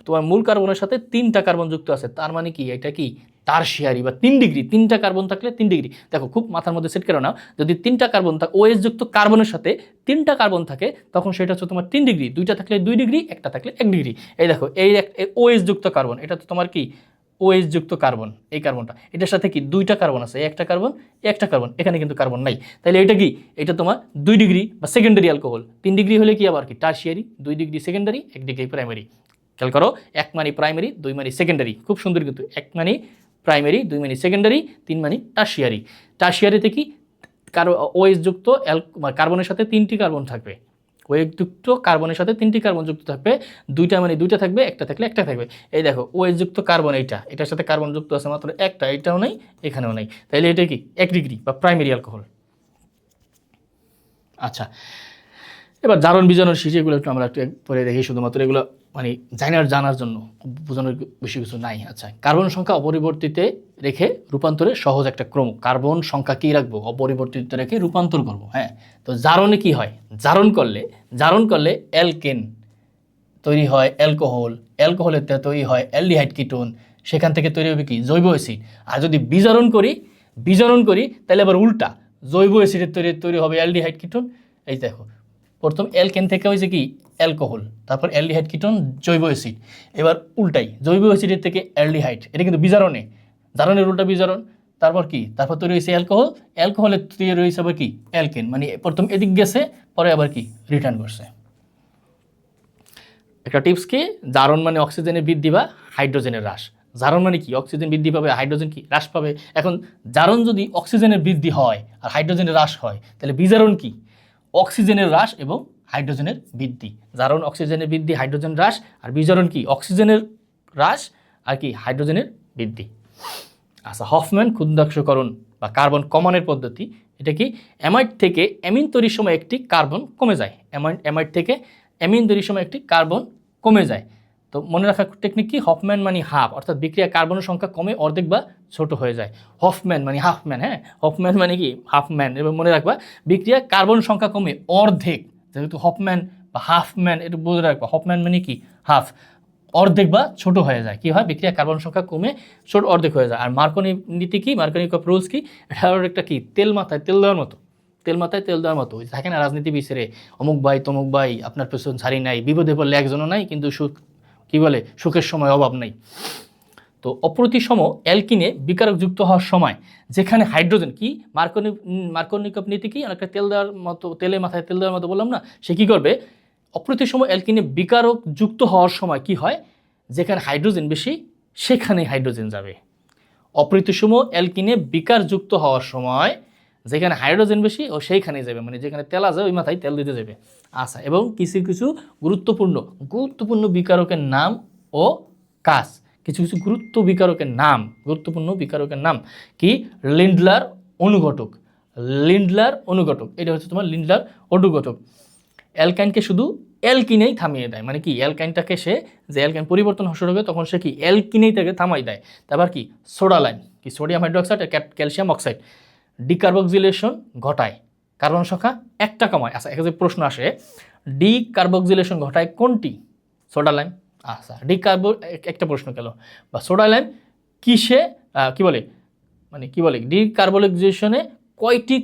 তোমার মূল কার্বনের সাথে 3টা কার্বন যুক্ত আছে, তার মানে কি এটা কি টারশিয়ারি বা 3 ডিগ্রি, 3টা কার্বন থাকলে 3 ডিগ্রি। দেখো খুব মাথার মধ্যে সেট করে নাও, যদি 3টা কার্বন থাকে ওএস যুক্ত কার্বনের সাথে 3টা কার্বন থাকে, তখন সেটা হচ্ছে তোমার 3 ডিগ্রি, 2টা থাকলে 2 ডিগ্রি, একটা থাকলে 1 ডিগ্রি। এই দেখো এই ওএস যুক্ত কার্বন, এটা তো তোমার কি ওএস যুক্ত কার্বন, এই কার্বনটা, এটার সাথে কি 2টা কার্বন আছে, একটা কার্বন একটা কার্বন, এখানে কিন্তু কার্বন নাই, তাহলে এটা কি এটা তোমার 2 ডিগ্রি বা সেকেন্ডারি অ্যালকোহল। 3 ডিগ্রি হলে কি আবার কি tertiary, 2 degree secondary, 1 degree primary. খেয়াল করো 1 মানে প্রাইমারি, 2 মানে সেকেন্ডারি, খুব সুন্দর কিন্তু 1 মানে প্রাইমারি, 2 মানে সেকেন্ডারি, 3 মানে টারশিয়ারি। টারশিয়ারিতে কি ওএস যুক্ত কার্বনের সাথে 3টি কার্বন থাকবে, OH যুক্ত কার্বনের সাথে 3টি কার্বন যুক্ত থাকবে, 2টা মানে 2টা থাকবে, একটা থাকলে একটা থাকবে। এই দেখো OH যুক্ত কার্বন এটার সাথে কার্বন যুক্ত আছে মাত্র একটা, এটাও নেই এখানেও নেই, তাইলে এটা কি 1 ডিগ্রি বা প্রাইমারি অ্যালকোহল। আচ্ছা, এবার জারণ বিজারণ শেষে এগুলো একটু আমরা একটু পরে দেখি, শুধুমাত্র এগুলো মানে জানার জন্য, বোঝানোর বেশি কিছু নাই। আচ্ছা, কার্বন সংখ্যা অপরিবর্তিত রেখে রূপান্তরের সহজ একটা ক্রম। কার্বন সংখ্যা কি রাখবো? অপরিবর্তিত রেখে রূপান্তর করবো। হ্যাঁ, তো জারণে কি হয়? জারণ করলে অ্যালকেন তৈরি হয় অ্যালকোহল, অ্যালকোহলের তৈরি হয় অ্যালডিহাইড কিটোন, সেখান থেকে তৈরি হবে কি জৈব অ্যাসিড। আর যদি বিজারণ করি তাহলে আবার উল্টা, জৈব অ্যাসিডের তৈরি হবে অ্যালডিহাইড কিটোন। এই দেখো, প্রথম অ্যালকেন থেকে হয়েছে কি অ্যালকোহল, তারপর অ্যালডিহাইড কিটোন, জৈব অ্যাসিড। এবার উল্টাই, জৈব অ্যাসিডের থেকে অ্যালডিহাইড, এটা কিন্তু জারণের উল্টা বিজারণ। তারপর তৈরি হয়েছে অ্যালকোহলের তৈরি হয়েছে আবার কি অ্যালকেন, মানে প্রথম এদিক গেছে, পরে আবার কি রিটার্ন করছে। একটা টিপস কি, জারণ মানে অক্সিজেনের বৃদ্ধি বা হাইড্রোজেনের হ্রাস। জারণ মানে কি অক্সিজেন বৃদ্ধি পাবে, হাইড্রোজেন কি হ্রাস পাবে। এখন জারণ যদি অক্সিজেনের বৃদ্ধি হয় আর হাইড্রোজেনের হ্রাস হয়, তাহলে বিজারণ কি অক্সিজেনের হ্রাস এবং হাইড্রোজেনের বৃদ্ধি। জারণ অক্সিজেনের বৃদ্ধি, হাইড্রোজেন হ্রাস, আর বিজারণ কি অক্সিজেনের হ্রাস আর কি হাইড্রোজেনের বৃদ্ধি। আচ্ছা, হফম্যান ক্ষুদ্রাংশকরণ বা কার্বন কমানোর পদ্ধতি, এটা কি অ্যামাইড থেকে অ্যামিন তৈরির সময় একটি কার্বন কমে যায়। অ্যামাইড থেকে অ্যামিন তৈরির সময় একটি কার্বন কমে যায়। তো মনে রাখার টেকনিক কি, হফম্যান মানে হাফ, অর্থাৎ বিক্রিয়া কার্বনের সংখ্যা কমে অর্ধেক বা ছোট হয়ে যায়। হফম্যান মানে হাফম্যান, হ্যাঁ, হফম্যান মানে কি হাফম্যান। এবং মনে রাখবা, বিক্রিয়া কার্বন সংখ্যা কমে অর্ধেক, যেহেতু হফম্যান বা হাফম্যান, এটা বুঝে রাখবা, হফম্যান মানে কি হাফ, অর্ধেক বা ছোট হয়ে যায়। কি হয়? বিক্রিয়া কার্বন সংখ্যা কমে ছোট অর্ধেক হয়ে যায়। আর মার্কনি নীতি কি, মার্কনি রুলস কি, এটা একটা কি তেল মাথায় তেল দেওয়ার মতো থাকে না রাজনীতি বিচারে, অমুক ভাই তমুক ভাই আপনার পেছন ছাড়ি নাই, বিপদে পড়লে একজনও নাই, কিন্তু সুখের সময় অভাব নাই। তো অপ্রতিসম অ্যালকিনে বিকারক যুক্ত হওয়ার সময় যেখানে হাইড্রোজেন কি, মার্কনিকভ নীতি কি, অনেকটা মাথায় তেল দেওয়ার মতো বললাম না, সে কি করবে, অপ্রতিসম অ্যালকিনে বিকারক যুক্ত হওয়ার সময় কি হয়, যেখানে হাইড্রোজেন বেশি সেখানে হাইড্রোজেন যাবে। অপ্রতিসম অ্যালকিনে বিকার যুক্ত হওয়ার সময় যেখানে হাইড্রোজেন বেশি ও সেইখানে যাবে, মানে যেখানে তেল আছে ওই মাথায় তেল দিতে যাবে। আচ্ছা, এবং কিছু গুরুত্বপূর্ণ বিকারকের নাম ও কাজ, কিছু গুরুত্বপূর্ণ বিকারকের নাম কি, লিন্ডলার অনুঘটক, এটা হচ্ছে তোমার লিন্ডলার অনুঘটক। অ্যালকাইনকে শুধু অ্যালকিনেই থামিয়ে দেয়, মানে কি অ্যালকাইনটাকে সে যে অ্যালকাইন পরিবর্তন শুরু হবে তখন সে কি অ্যালকিনেই তাকে থামাই দেয়। তারপর কি সোডালাইন, কি সোডিয়াম হাইড্রোক্সাইড আর ক্যালসিয়াম অক্সাইড ডিকার্বক্সিলেশন ঘটায়, কার্বন সংখ্যা একটা কমায়। আচ্ছা, এখানে প্রশ্ন আসে, ডিকার্বক্সিলেশন ঘটায় কোনটি? সোডালাইন। আচ্ছা, একটা প্রশ্ন গেল, বা সোডালাইন কিসে কি বলে ডিকার্বক্সিলেশনে কয়টি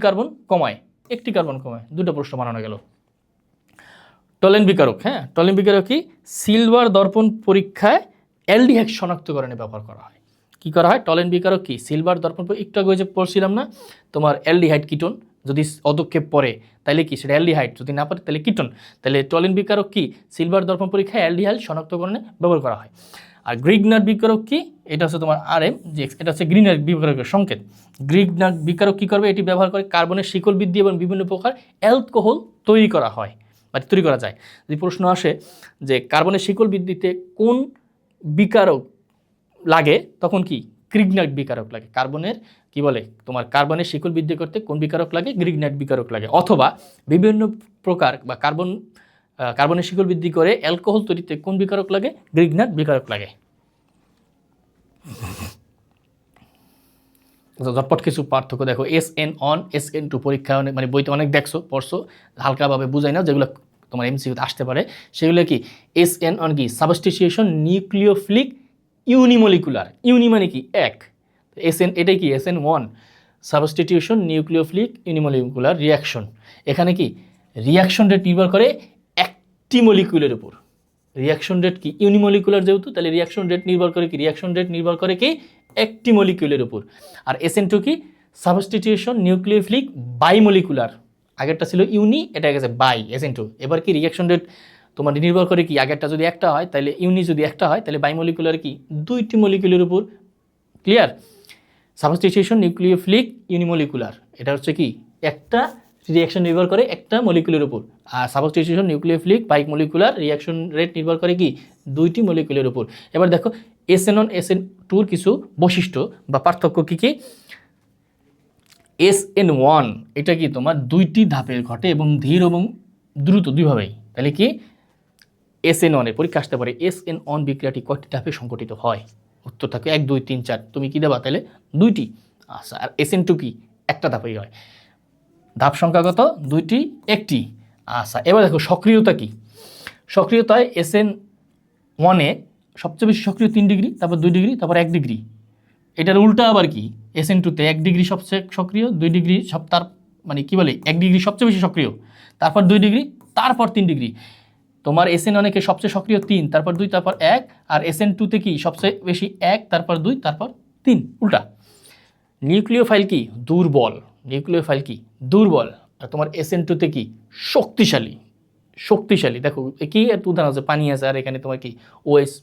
কার্বন কমায়? একটি কার্বন কমায়। দুটো প্রশ্ন বানানো গেল। টলেন বিকারক, হ্যাঁ, টলেন বিকারক কি, সিলভার দর্পণ পরীক্ষায় অ্যালডিহাইড শনাক্তকরণে ব্যবহার করা হয়। কি করা হয়? টলেন বিকারক কি, সিলভার দর্পণ, একটু আগে যে পড়ছিলাম না তোমার অ্যালডিহাইড কিটোন, যদি অদক্ষেপ পড়ে তাহলে কি সেটা অ্যালডিহাইড, যদি না পড়ে তাহলে কিটোন। তাহলে টলেন বিকারক কি, সিলভার দর্পণ পরীক্ষায় অ্যালডিহাইড শনাক্তকরণে ব্যবহার করা হয়। আর গ্রিগনার বিকারক কি, এটা হচ্ছে তোমার RM, যে এটা হচ্ছে গ্রিগনার বিকারকের সংকেত। গ্রিগনার বিকারক কি করবে? এটি ব্যবহার করে কার্বনের শিকল বৃদ্ধি এবং বিভিন্ন প্রকার অ্যালকোহল তৈরি করা যায়। যদি প্রশ্ন আসে যে কার্বনের শিকল বৃদ্ধিতে কোন বিকারক লাগে, তখন কি গ্রিগনাইট বিকারক লাগে। কার্বনের শিকল বৃদ্ধি করতে কোন বিকারক লাগে? গ্রিগনাইট বিকারক লাগে। অথবা বিভিন্ন প্রকার বা কার্বনের শিকল বৃদ্ধি করে অ্যালকোহল তৈরিতে কোন বিকারক লাগে? গ্রিগনাইট বিকারক লাগে। ঝটপট কিছু পার্থক্য দেখো, SN1 SN2 পরীক্ষা মানে বইতে অনেক পড়ছো, হালকাভাবে বুঝাই না, যেগুলো তোমার MCQতে আসতে পারে সেগুলো কি, SN1 কি, সাবস্টিটিউশন নিউক্লিওফিলিক ইউনিমলিকুলার, মানে কি এক, এটাই কি SN1 সাবস্টিটিউশন নিউক্লিওফিলিক ইউনিমলিকুলার রিয়াকশন। এখানে কি রিয়াকশন রেট নির্ভর করে একটি মলিকুলের উপর। রিয়াকশন রেট কি ইউনিমলিকুলার, যেহেতু তাহলে রিয়াকশন রেট নির্ভর করে কি একটি মলিকুলের উপর। আর SN2 কি, সাবস্টিটিউশন নিউক্লিওফিলিক বাইমলিকুলার, আগেরটা ছিল ইউনি, এটা গেছে বাই, SN2। এবার কি রিয়াকশন রেট তোমার নির্ভর করে কি, আগেরটা যদি একটা হয় তাহলে ইউনি, যদি একটা হয় তাহলে বাইমলিকুলার কি দুইটি মলিকুলের উপর। ক্লিয়ার? সাবস্টিটিউশন নিউক্লিওফিলিক ইউনিমলিকুলার, এটা হচ্ছে কি একটা রিয়াকশন নির্ভর করে একটা মলিকুলের উপর, আর substitution nucleophilic bimolecular reaction rate নির্ভর করে কি দুইটি মলিকুলের উপর। এবার দেখো SN1 SN2 কিছু বৈশিষ্ট্য বা পার্থক্য কী কী। SN1 এটা কি তোমার দুইটি ধাপে ঘটে এবং ধীর এবং দ্রুত দুইভাবেই। তাহলে কি SN1 এর পরীক্ষা আসতে পারে SN1 বিক্রিয়াটি কয়টি ধাপে সংঘটিত হয়? উত্তর থাকে 1 2 3 4। তুমি কি দেবা তাহলে দুইটি। আচ্ছা, আর SN2 কি একটা ধাপেই হয়। ধাপ সংখ্যাগত দুইটি একটি। আচ্ছা, এবার দেখো সক্রিয়তা কি। সক্রিয়তায় SN1 এ সবচেয়ে বেশি সক্রিয় 3 ডিগ্রি, তারপর 2 ডিগ্রি, তারপর 1 ডিগ্রি। এটার উল্টা আবার কি SN2 তে 1 ডিগ্রি সবচেয়ে সক্রিয়, 2 ডিগ্রি তার মানে কি বলে 1 ডিগ্রি সবচেয়ে বেশি সক্রিয়, তারপর 2 ডিগ্রি, তারপর 3 ডিগ্রি। তোমার SN1 কে সবচেয়ে সক্রিয় 3, তারপর 2, তারপর 1, আর SN2 তে কি সবচেয়ে বেশি 1, তারপর 2, তারপর 3, উল্টা। নিউক্লিওফাইল কি দুর্বল, নিউক্লিওফাইল কি দুর্বল, আর তোমার SN2 তে কি শক্তিশালী, শক্তিশালী। দেখো কি একটু উদাহরণ আছে, পানি আছে আর এখানে তোমার কি OH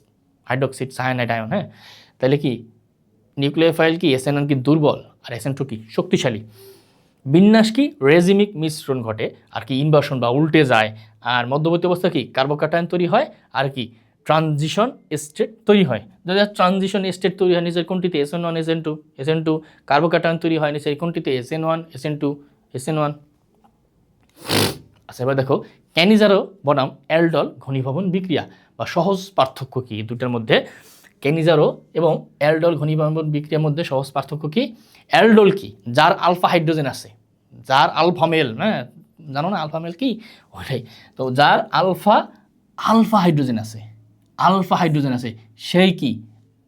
হাইড্রোক্সাইড সায়ানাইড আয়ন। হ্যাঁ, তাহলে কি নিউক্লিওফাইল কি SN1 কি দুর্বল আর SN2 কি শক্তিশালী। বিন্যাস কি রেজিমিক মিশ্রণ ঘটে আর কি ইনভার্সন বা উল্টে যায়। আর মধ্যবর্তী অবস্থা কি কার্বোকাটায়ন তৈরি হয় আর কি ট্রানজিশন স্টেট তৈরি হয়। যদি ট্রানজিশন স্টেট তৈরি হয় নিচের কোনটিতে SN1 SN2 কার্বোকাটায়ন তৈরি হয় নিচের কোনটিতে SN1 SN1। আচ্ছা, এবার দেখো ক্যানিজারো বনাম অ্যালডল ঘনীভবন বিক্রিয়া বা সহজ পার্থক্য কি দুটার মধ্যে। ক্যানিজারো এবং অ্যালডল ঘনীভবন বিক্রিয়ার মধ্যে সহজ পার্থক্য কি। অ্যালডল কি যার আলফা হাইড্রোজেন আছে, যার আলফামেল, হ্যাঁ জানো না আলফামেল কি ওটাই, তো যার আলফা হাইড্রোজেন আছে, আলফা হাইড্রোজেন আছে সেই কি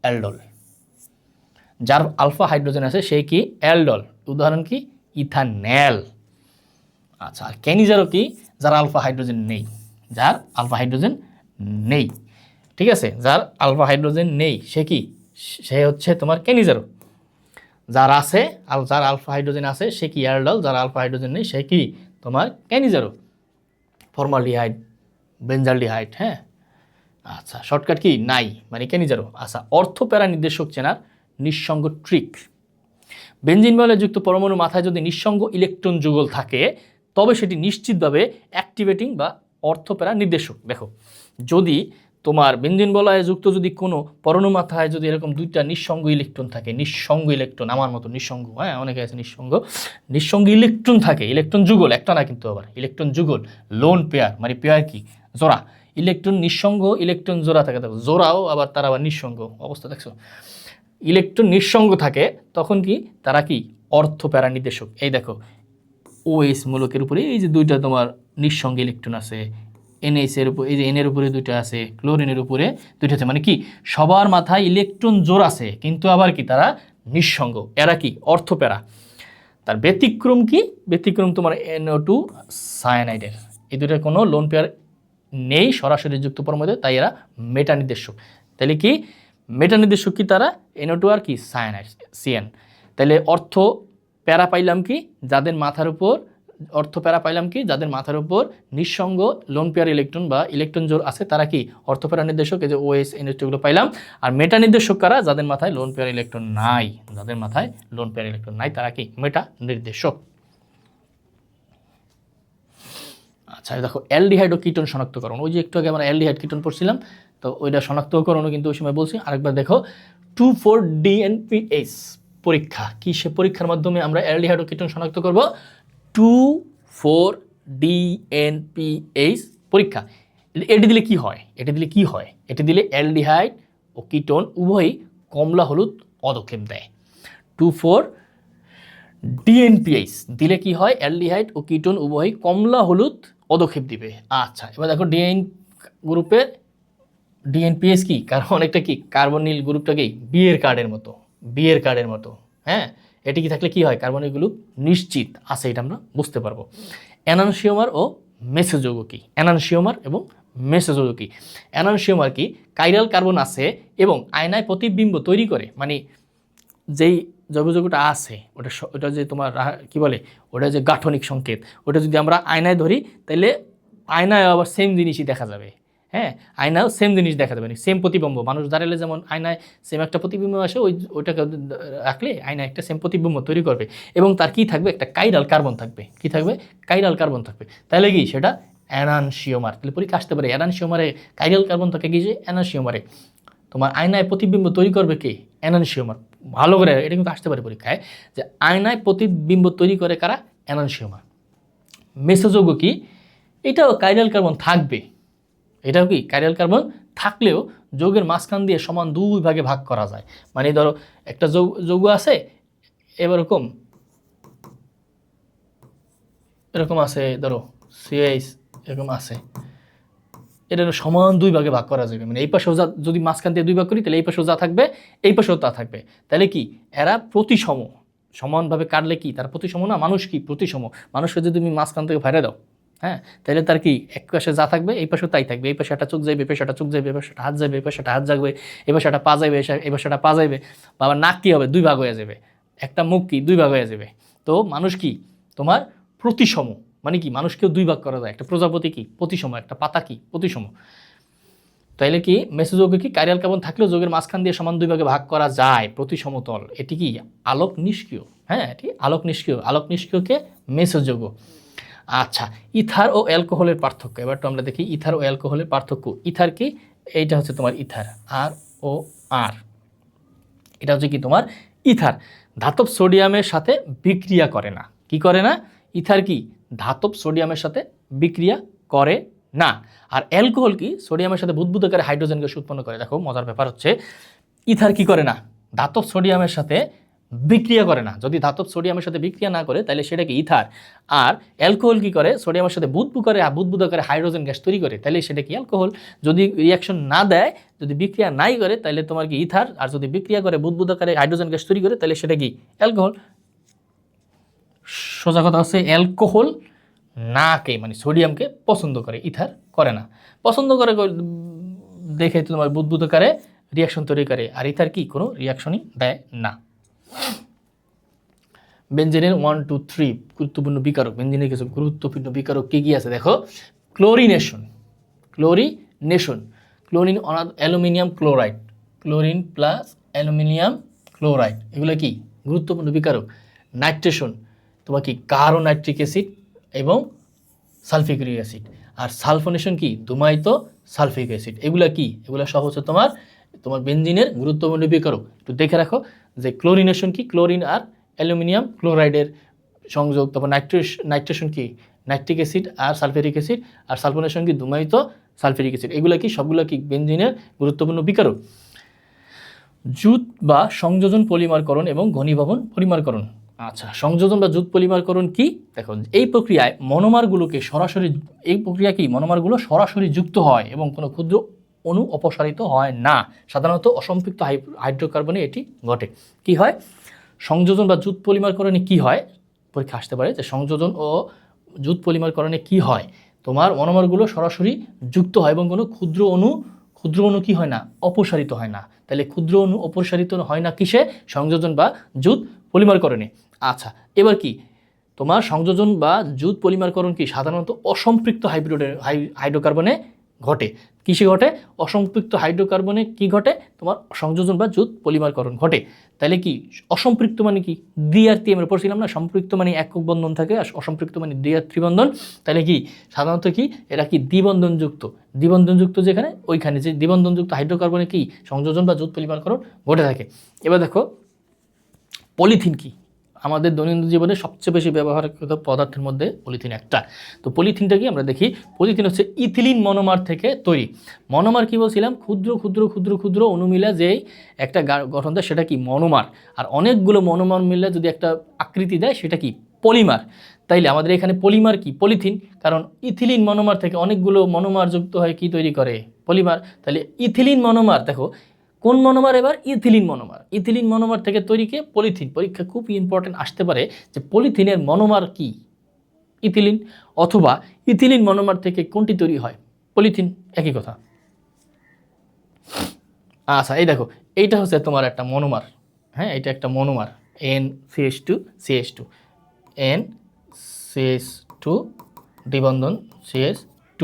অ্যালডল। যার আলফা হাইড্রোজেন আছে সেই কি অ্যালডল। উদাহরণ কি ইথানল। আচ্ছা, আর ক্যানিজারো কি যার আলফা হাইড্রোজেন নেই, যার আলফা হাইড্রোজেন নেই। ঠিক আছে, যার আলফা হাইড্রোজেন নেই সে কি, সে হচ্ছে তোমার ক্যানিজারো। যার আছে যার আলফা হাইড্রোজেন আছে সে কি অ্যালডল, যার আলফা হাইড্রোজেন নেই সে কি তোমার ক্যানিজারো। Formaldehyde, benzaldehyde. হ্যাঁ, আচ্ছা শর্টকাট কি নাই মানে ক্যানিজারো। আচ্ছা, অর্থপ্যারা নির্দেশক চেনার নিঃসঙ্গ ট্রিক। বেনজিন বলে যুক্ত পরমাণু মাথায় যদি নিঃসঙ্গ ইলেকট্রন যুগল থাকে তবে সেটি নিশ্চিতভাবে অ্যাক্টিভেটিং বা অর্থপ্যারা নির্দেশক। দেখো যদি তোমার বেনজিন বলয়ে যুক্ত যদি কোনো পরমাণু মাথায় যদি এরকম দুইটা নিঃসঙ্গ ইলেকট্রন থাকে, নিঃসঙ্গ ইলেকট্রন আমার মতো নিঃসঙ্গ, হ্যাঁ অনেকে আছে নিঃসঙ্গ ইলেকট্রন থাকে, ইলেকট্রন যুগল একটা না কিন্তু আবার ইলেকট্রন যুগল, লোন পেয়ার মানে পেয়ার কি জোড়া, ইলেকট্রন নিঃসঙ্গ ইলেকট্রন জোড়া থাকে, দেখো জোড়াও আবার তারা আবার নিঃসঙ্গ অবস্থা। দেখছো ইলেকট্রন নিঃসঙ্গ থাকে তখন কি তারা কি অর্থপ্যারা নির্দেশক। এই দেখো OH মূলকের উপরে এই যে দুইটা তোমার নিঃসঙ্গ ইলেকট্রন আছে, NH এর উপর এই যে N এর উপরে দুইটা আছে, ক্লোরিনের উপরে দুইটা আছে, মানে কি সবার মাথায় ইলেকট্রন জোড় আছে কিন্তু আবার কি তারা নিঃসঙ্গ, এরা কি অর্থপ্যারা। তার ব্যতিক্রম কি, ব্যতিক্রম তোমার NO2 সায়ানাইডের, এই দুইটার কোনো লোন পেয়ার নেই সরাসরি যুক্ত পরমাণুতে, তাই এরা মেটা নির্দেশক। তাহলে কি মেটা নির্দেশক কি তারা NO2 আর কি সায়ানাইড CN। তাহলে অর্থ প্যারা পাইলাম কি যাদের মাথার উপর, অর্থ প্যারা পাইলাম কি যাদের মাথার উপর নিঃসঙ্গ লোন পেয়ার ইলেকট্রন বা ইলেকট্রন জোড় আছে তারা কি অর্থ প্যারা নির্দেশক, এই যে OH NH গুলো পাইলাম। আর মেটা নির্দেশক কারা, যাদের মাথায় লোন পেয়ার ইলেকট্রন নাই, যাদের মাথায় লোন পেয়ার ইলেকট্রন নাই তারা কি মেটা নির্দেশক। আচ্ছা দেখো অ্যালডিহাইড ও কিটোন শনাক্তকরণ, ওই যে একটু আগে আমরা অ্যালডিহাইড কিটোন পড়ছিলাম তো ওইটা শনাক্তকরণও কিন্তু ওই সময় বলছি। আরেকবার দেখো 2,4-DNPH পরীক্ষা কি, সে পরীক্ষার মাধ্যমে আমরা অ্যালডিহাইড ও কিটোন শনাক্ত করব। 2,4-DNPH পরীক্ষা। এটি দিলে কি হয়, এটি দিলে কি হয়, এটি দিলে অ্যালডিহাইড ও কিটোন উভয়ই কমলা হলুদ পদক্ষেপ দেয়। 2,4-DNPH দিলে কি হয়, অ্যালডিহাইড ও কিটোন উভয়ই কমলা হলুদ পদক্ষেপ দিবে। আচ্ছা এবার দেখো ডিএন গ্রুপের DNPH কি, কারণ অনেকটা কি কার্বনিল গ্রুপটা কি বিয়ের কার্ডের মতো, বিয়ের কার্ডের মতো। হ্যাঁ, এটি কি থাকলে কি হয় কার্বনিল গ্রুপ নিশ্চিত আছে, এটা আমরা বুঝতে পারবো। এনানসিওমার ও মেসোযৌগ কি, এনানসিওমার এবং মেসোযৌগ কি। এনানসিওমার কি কাইরাল কার্বন আছে এবং আয়নায় প্রতিবিম্ব তৈরি করে, মানে যেই জৈবযৌগটা আছে ওটা যে তোমার কি বলে ওটা যে গাঠনিক সংকেত, ওটা যদি আমরা আয়নায় ধরি তাহলে আয়নায় আবার সেম জিনিসই দেখা যাবে। হ্যাঁ, আয়নাও সেম জিনিস দেখা যাবে না, সেম প্রতিবিম্ব। মানুষ দাঁড়ালে যেমন আয়নায় সেম একটা প্রতিবিম্ব আসে, ওইটাকে রাখলে আয়নায় একটা সেম প্রতিবিম্ব তৈরি করবে, এবং তার কি থাকবে, একটা কাইরাল কার্বন থাকবে। কি থাকবে? কাইরাল কার্বন থাকবে। তাহলে কি সেটা এনানসিওমার। তাহলে পরীক্ষা আসতে পারে এনানসিওমারে কাইরাল কার্বন থাকে কি, যে এনানসিওমারে তোমার আয়নায় প্রতিবিম্ব তৈরি করবে কে? এনানসিওমার। ভালো করে এটা কিন্তু আসতে পারে পরীক্ষায়, যে আয়নায় প্রতিবিম্ব তৈরি করে কারা? এনানসিওমার। মেসোযৌগ কি? এটাও কাইরাল কার্বন থাকবে, এটাও কি কাইরাল কার্বন থাকলেও যৌগের মাঝখান দিয়ে সমান দুই ভাগে ভাগ করা যায়। মানে ধরো একটা যৌগ আছে, এরকম এরকম আছে, ধরো সিএইচ এরকম আছে, এটা সমান দুই ভাগে ভাগ করা যাবে। মানে এই পাশেও যা, যদি মাঝখান দিয়ে দুই ভাগ করি তাহলে এই পাশেও যা থাকবে, এই পাশেও তা থাকবে। তাহলে কি এরা প্রতিসম, সমানভাবে কাটলে কি তার প্রতিসম না? মানুষ কি প্রতিসম? মানুষকে যদি তুমি মাঝখান থেকে ফাইরে দাও, হ্যাঁ, তাহলে তার কি এক পাশে যা থাকবে এই পাশেও তাই থাকবে। এই পাশে একটা চোখ যাইবে, এই পাশে একটা চোখ যাইবে, এই পাশে একটা হাত যাবে, এই পাশে একটা হাত যাবে, এই পাশে একটা পা যাইবে, এই পাশে একটা পা যাইবে। বাবা নাক কি হবে? দুই ভাগ হয়ে যাবে। একটা মুখ কি? দুই ভাগ হয়ে যাবে। তো মানুষ কি তোমার প্রতিসম, মানে কি মানুষকেও দুই ভাগ করা যায়। একটা প্রজাপতি কি প্রতিসম, একটা পাতা কি প্রতিসম। তাইলে কি মেসোযৌগ কি কাইরাল কার্বন থাকলেও যৌগের মাঝখান দিয়ে সমান দুই ভাগে ভাগ করা যায়, প্রতিসমতল। এটি কি আলোক নিষ্ক্রিয়। হ্যাঁ, এটি আলোক নিষ্ক্রিয়। আলোক নিষ্ক্রিয়কে মেসোযৌগ। আচ্ছা, ইথার ও অ্যালকোহলের পার্থক্য। এবার তো আমরা দেখি ইথার ও অ্যালকোহলের পার্থক্য। ইথার কি? এইটা হচ্ছে তোমার ইথার, আর ও আর, এটা হচ্ছে কি তোমার ইথার। ধাতব সোডিয়ামের সাথে বিক্রিয়া করে না। কি করে না? ইথার কি ধাতব সোডিয়ামের সাথে বিক্রিয়া করে না। আর অ্যালকোহল কি সোডিয়ামের সাথে বুদবুদ আকারে হাইড্রোজেন গ্যাস উৎপন্ন করে। দেখো মজার ব্যাপার হচ্ছে, ইথার কি করে না? ধাতব সোডিয়ামের সাথে বিক্রিয়া করে না। যদি ধাতব সোডিয়ামের সাথে বিক্রিয়া না করে তাহলে সেটা কি ইথার। আর অ্যালকোহল কি করে? সোডিয়ামের সাথে বুদবুদ আকারে হাইড্রোজেন গ্যাস তৈরি করে, তাহলে সেটা কি অ্যালকোহল। যদি রিয়াকশন না দেয়, যদি বিক্রিয়া নাই করে, তাহলে তোমার কি ইথার। আর যদি বিক্রিয়া করে বুদবুদ আকারে হাইড্রোজেন গ্যাস তৈরি করে, তাহলে সেটা কি অ্যালকোহল। সোজা কথা হচ্ছে অ্যালকোহল নাকে, মানে সোডিয়ামকে পছন্দ করে, ইথার করে না। পছন্দ করে দেখে তোমার বুদবুদ আকারে রিয়াকশন তৈরি করে, আর ইথার কি কোনো রিয়াকশনই দেয় না। বেনজিনের 1, 2, 3 গুরুত্বপূর্ণ বিকারক। বেনজিনের কিছু গুরুত্বপূর্ণ বিকারক কি কি আছে দেখো। Chlorination, chlorination, chlorine aluminium chloride, chlorine plus aluminium chloride, এগুলো কি গুরুত্বপূর্ণ বিকারক। নাইট্রেশন, তোমার কি কার্বোনাইট্রিক অ্যাসিড এবং সালফিউরিক অ্যাসিড। আর সালফোনেশন কি ধূমায়িত সালফিক অ্যাসিড। এগুলা কি? এগুলা সব হচ্ছে তোমার তোমার বেনজিনের গুরুত্বপূর্ণ বিকারক। একটু দেখে রাখো যে ক্লোরিনেশন কি, ক্লোরিন আর অ্যালুমিনিয়াম ক্লোরাইডের সংযোগ। তারপর নাইট্রেশন কি নাইট্রিক অ্যাসিড আর সালফিউরিক অ্যাসিড। আর সালফোনেশন কি ধূমায়িত সালফিউরিক অ্যাসিড। এগুলা কি সবগুলো কি বেনজিনের গুরুত্বপূর্ণ বিকারক। জুট বা সংযোজন পলিমারকরণ এবং ঘনীভবন পলিমারকরণ। আচ্ছা, সংযোজন বা জুট পলিমারকরণ কি? দেখো এই প্রক্রিয়ায় মনোমারগুলোকে সরাসরি, এই প্রক্রিয়া কি মনোমারগুলো সরাসরি যুক্ত হয় এবং কোনো ক্ষুদ্র অণু অপসারিত হয় না। সাধারণত অসম্পৃক্ত হাইড্রোকার্বনে এটি ঘটে। কি হয় সংযোজন বা জুট পলিমারকরণে কি হয়? পরীক্ষা আসতে পারে যে সংযোজন ও জুট পলিমারকরণে কি হয়। তোমার মনোমারগুলো সরাসরি যুক্ত হয় এবং কোনো ক্ষুদ্র অণু কি হয় না? অপসারিত হয় না। তাহলে ক্ষুদ্র অণু অপসারিত হয় না কিসে? সংযোজন বা জুট পলিমারকরণে। আচ্ছা, এবার কি তোমার সংযোজন বা জুট পলিমারকরণ কি সাধারণত অসম্পৃক্ত হাইড্রোকার্বনে ঘটে। কিসে ঘটে? অসম্পৃক্ত হাইড্রোকার্বনে কি ঘটে? তোমার সংযোজন বা জুট পলিমারকরণ ঘটে। তাহলে কি অসম্পৃক্ত মানে কি? দ্বি আর ত্রি আমরা পড়ছিলাম না, সম্পৃক্ত মানে একক বন্ধন থাকে আর অসম্পৃক্ত মানে দ্বি আর ত্রিবন্ধন। তাহলে কি সাধারণত কি এরা কি দ্বিবন্ধনযুক্ত, দ্বিবন্ধনযুক্ত যেখানে ওইখানে যে দ্বিবন্ধনযুক্ত হাইড্রোকার্বনে কি সংযোজন বা জুট পলিমারকরণ ঘটে থাকে। এবার দেখো পলিথিন কি? আমাদের দৈনন্দিন জীবনে সবচেয়ে বেশি ব্যবহারকৃত পদার্থের মধ্যে পলিথিন একটা। তো পলিথিনটা কি আমরা দেখি, পলিথিন হচ্ছে ইথিলিন মনোমার থেকে তৈরি। মনোমার কি বলছিলাম? ক্ষুদ্র ক্ষুদ্র ক্ষুদ্র ক্ষুদ্র অণু মিলে যেই একটা গঠন দেয় সেটা কি মনোমার। আর অনেকগুলো মনোমার মিলে যদি একটা আকৃতি দেয় সেটা কি পলিমার। তাইলে আমাদের এখানে পলিমার কি? পলিথিন। কারণ ইথিলিন মনোমার থেকে অনেকগুলো মনোমার যুক্ত হয় কি তৈরি করে? পলিমার। তাহলে ইথিলিন মনোমার, দেখো কোন মনোমার? এবার ইথিলিন মনোমার। ইথিলিন মনোমার থেকে তৈরি কে? পলিথিন। পরীক্ষা খুব ইম্পর্টেন্ট আসতে পারে যে পলিথিনের মনোমার কি? ইথিলিন। অথবা ইথিলিন মনোমার থেকে কোনটি তৈরি হয়? পলিথিন। একই কথা। আচ্ছা, এই দেখো এইটা হচ্ছে তোমার একটা মনোমার। হ্যাঁ, এটা একটা monomer NCH2 CH2, NCH2 দ্বিবন্ধন CH2।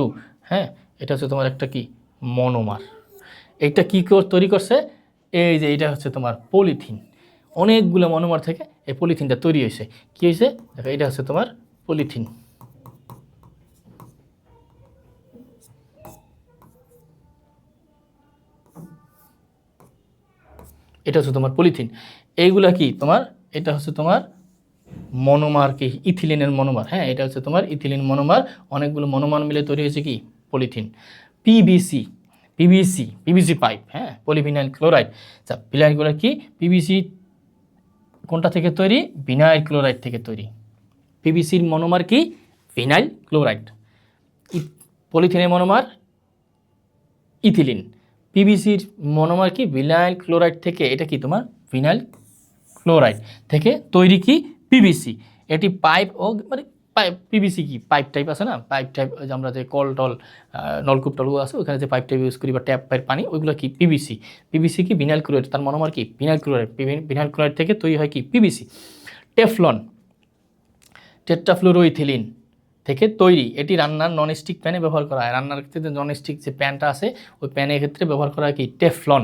হ্যাঁ, এটা হচ্ছে তোমার একটা কি মনোমার। এইটা কি তৈরি করছে? এই যে এটা হচ্ছে তোমার পলিথিন, অনেকগুলো মনোমার থেকে এই পলিথিনটা তৈরি হয়েছে। কি হয়েছে দেখো, এটা হচ্ছে তোমার পলিথিন। এটা হচ্ছে তোমার পলিথিন। এইগুলা কি তোমার, এটা হচ্ছে তোমার মনোমার, কি ইথিলিনের মনোমার। হ্যাঁ, এটা হচ্ছে তোমার ইথিলিন মনোমার, অনেকগুলো মনোমার মিলে তৈরি হয়েছে কি পলিথিন। পিভিসি, পিভিসি পাইপ, হ্যাঁ, পলিভিনাইল ক্লোরাইড। আচ্ছা, ভিনাইল ক্লোরাইড কি? পিভিসি কোনটা থেকে তৈরি? ভিনাইল ক্লোরাইড থেকে তৈরি। পিভিসির মনোমার কি? Vinyl chloride. পলিথিনের মনোমার ইথিলিন। পিভিসির মনোমার কি? ভিনাইল ক্লোরাইড থেকে, এটা কি তোমার ভিনাইল ক্লোরাইড থেকে তৈরি কি পিভিসি। এটি পাইপ ও মানে পাইপ, পিভিসি কি পাইপ টাইপ আছে না, পাইপ টাইপ, আমরা যে কল টল নলকূপ টলকূপ আছে ওখানে যে পাইপ টাইপ ইউজ করি বা ট্যাপ পাইপ পানি, ওইগুলো কি পিভিসি। পিভিসি কি? ভিনাইল ক্লোরাইড, তার মনোমার কি? Vinyl chloride. ভিনাইল ক্লোরাইড থেকে তৈরি হয় কি পিভিসি। টেফলন, টেট্রাফ্লুরোইথিলিন থেকে তৈরি। এটি রান্নার ননস্টিক প্যানে ব্যবহার করা হয়। রান্নার ক্ষেত্রে ননস্টিক যে প্যানটা আছে ওই প্যানের ক্ষেত্রে ব্যবহার করা হয় কি টেফলন।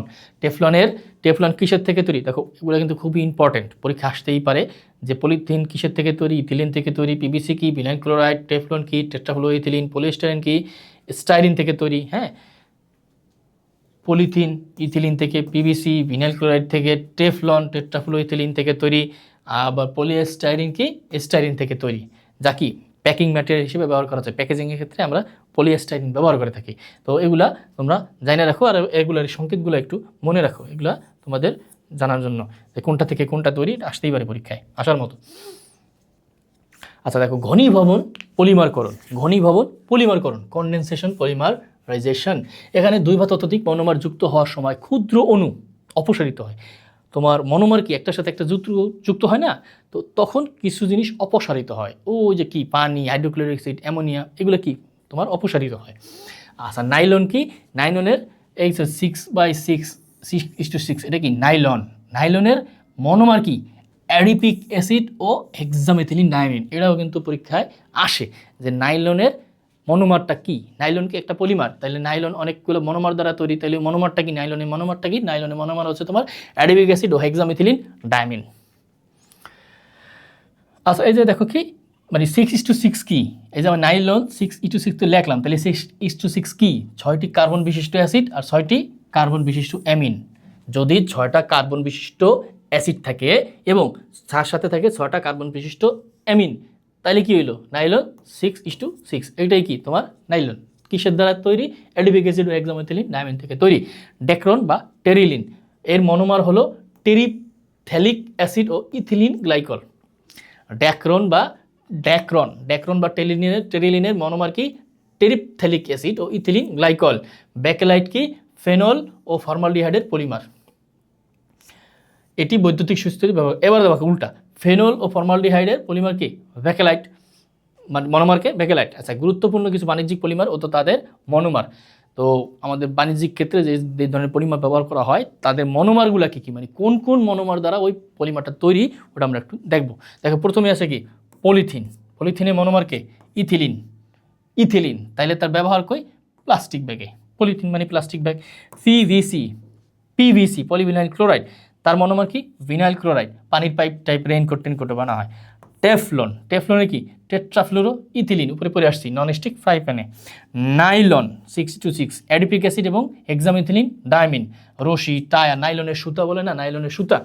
টেফলন কিসের থেকে তৈরি? দেখো এগুলো কিন্তু খুবই ইম্পর্টেন্ট, পরীক্ষা আসতেই পারে যে পলিথিন কিসের থেকে তৈরি? ইথিলিন থেকে তৈরি। পিভিসি কি? Vinyl chloride. টেফলন কি? টেট্রাফ্লুরোইথিলিন। পলিস্টাইরিন কি? স্টাইরিন থেকে তৈরি। হ্যাঁ, পলিথিন ইথিলিন থেকে, পিভিসি ভিনাইল ক্লোরাইড থেকে, টেফলন টেট্রাফ্লুরোইথিলিন থেকে তৈরি। আবার পলিস্টাইরিন কি? স্টাইরিন থেকে তৈরি, যা কি প্যাকিং ম্যাটেরিয়াল হিসেবে ব্যবহার করা যায়। প্যাকেজিংয়ের ক্ষেত্রে আমরা পলিস্টাইরিন ব্যবহার করে থাকি। তো এগুলা তোমরা জানিয়ে রাখো, আর এগুলার সংকেতগুলো একটু মনে রাখো, এগুলা তোমাদের জানার জন্য যে কোনটা থেকে কোনটা তৈরি আসতেই পারে পরীক্ষায় আসার মতো। আচ্ছা দেখো, ঘনীভবন পলিমারকরণ, ঘনীভবন পলিমারকরণ, কনডেনসেশন পলিমারাইজেশন। এখানে দুই বা ততোধিক মনোমার যুক্ত হওয়ার সময় ক্ষুদ্র অণু অপসারিত হয়। তোমার মনোমার কি একটার সাথে একটা যুক্ত হয় না, তো তখন কিছু জিনিস অপসারিত হয়। ওই যে কি পানি, হাইড্রোক্লোরিক অ্যাসিড, অ্যামোনিয়া, এগুলো কি তোমার অপসারিত হয়। আচ্ছা, নাইলন কি? নাইলনের এই 6/6 এটা কি নাইলন। নাইলনের মনোমার কি? অ্যাডিপিক অ্যাসিড ও হেক্সামেথিলিন ডায়ামিন। এটাও কিন্তু পরীক্ষায় আসে যে নাইলনের মনোমারটা কি। নাইলন কি একটা পলিমার, তাহলে নাইলন অনেকগুলো মনোমার দ্বারা তৈরি, তাহলে মনোমারটা কি? নাইলনের মনোমারটা কি? নাইলনের মনোমার হচ্ছে তোমার অ্যাডিপিক অ্যাসিড ও হেক্সামেথিলিন ডায়ামিন। আচ্ছা, এই যে দেখো কি মানে 6:6 কি? এই যে নাইলন 6:6 তো লিখলাম, তাহলে 6:6 কি? 6টি কার্বন বিশিষ্ট অ্যাসিড আর 6টি কার্বন বিশিষ্ট অ্যামিন। যদি 6টা কার্বন বিশিষ্ট অ্যাসিড থাকে এবং তার সাথে থাকে 6টা কার্বন বিশিষ্ট অ্যামিন, তাহলে কি হইলো? নাইলন 6:6। এইটাই কি তোমার নাইলন। কিসের দ্বারা তৈরি? অ্যাডিপিক অ্যাসিড ও হেক্সামেথিলিন ডায়ামিন থেকে তৈরি। ডেক্রন বা টেরিলিন, এর মনোমার হলো টেরিপথ্যালিক অ্যাসিড ও ইথিলিন গ্লাইকল। ডেক্রন বা টেরিলিনের মনোমার কি? টেরিপথ্যালিক অ্যাসিড ও ইথিলিন গ্লাইকল। ব্যাকেলাইট কি? ফেনল ও ফর্মালডিহাইডের পলিমার। এটি বৈদ্যুতিক সুস্থিতি ব্যবহার। এবার দেখো উল্টা, ফেনল ও ফর্মালডিহাইডের পলিমার কি? ব্যাকেলাইট, মনোমারকে ব্যাকেলাইট। আচ্ছা, গুরুত্বপূর্ণ কিছু বাণিজ্যিক পলিমার ও তো তাদের মনোমার। তো আমাদের বাণিজ্যিক ক্ষেত্রে যে ধরনের পলিমার ব্যবহার করা হয় তাদের মনোমারগুলো কী কী, মানে কোন কোন মনোমার দ্বারা ওই পলিমারটা তৈরি, ওটা আমরা একটু দেখব। দেখো প্রথমে আছে কি পলিথিন। পলিথিনের মনোমারকে ইথিলিন, তাইলে তার ব্যবহার কই? প্লাস্টিক ব্যাগে। পলিথিন মানে plastic bag. PVC polyvinyl chloride, তার মনোমার কি? Vinyl chloride. পানির পাইপ টাইপ রেইনকোট টেনকোটে বানা হয়। টেফলনের কি? টেট্রাফ্লুরো ইথিলিন, উপরে পরে আসছি, ননস্টিক ফ্রাই প্যানে। নাইলন 6:6 অ্যাডিপিক অ্যাসিড এবং হেক্সামেথিলিন ডায়ামিন। রশি, টায়ার, নাইলনের সুতা বলে না, নাইলনের সুতা,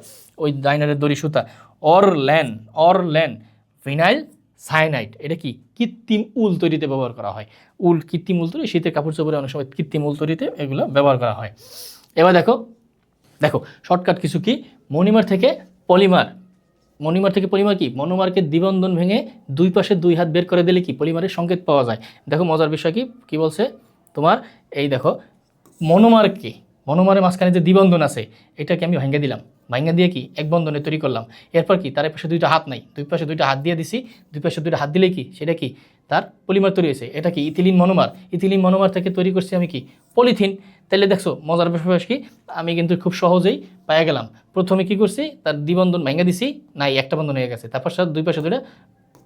ওই ডাইনারের দড়ি সুতা। অরল্যান ভিনাইল সায়ানাইড, এটা কি? কৃত্রিম উল তৈরিতে ব্যবহার করা হয়। কৃত্রিম উল তৈরি, শীতের কাপড় চোপড়ে অনেক সময় কৃত্রিম উল তৈরিতে এগুলো ব্যবহার করা হয়। এবার দেখো শর্টকাট কিছু কি? মনোমার থেকে পলিমার কি? মনোমারকে দ্বিবন্ধন ভেঙে দুই পাশে দুই হাত বের করে দিলে কি পলিমারের সংকেত পাওয়া যায়। দেখো মজার বিষয় কি বলছে তোমার, এই দেখো মনোমারের মাঝখানে যে দ্বিবন্ধন আছে এটাকে আমি ভাঙ্গা দিলাম, ভাঙ্গা দিয়ে কি এক বন্ধনে তৈরি করলাম। এরপর কি তার পাশে দুইটা হাত নাই, দুই পাশে দুইটা হাত দিয়ে দিছি, দুই পাশে দুইটা হাত দিলে কি সেটা কি তার পলিমার তৈরি হয়েছে। এটা কি? ইথিলিন মনোমার থেকে তৈরি করছি আমি কি? পলিথিন। তাহলে দেখছো মজার বিষয় কি, আমি কিন্তু খুব সহজেই পাইয়া গেলাম। প্রথমে কি করছি? তার দ্বিবন্ধন ভাঙ্গা দিছি, নাই একটা বন্ধন হয়ে গেছে। তারপর দুই পাশে দুইটা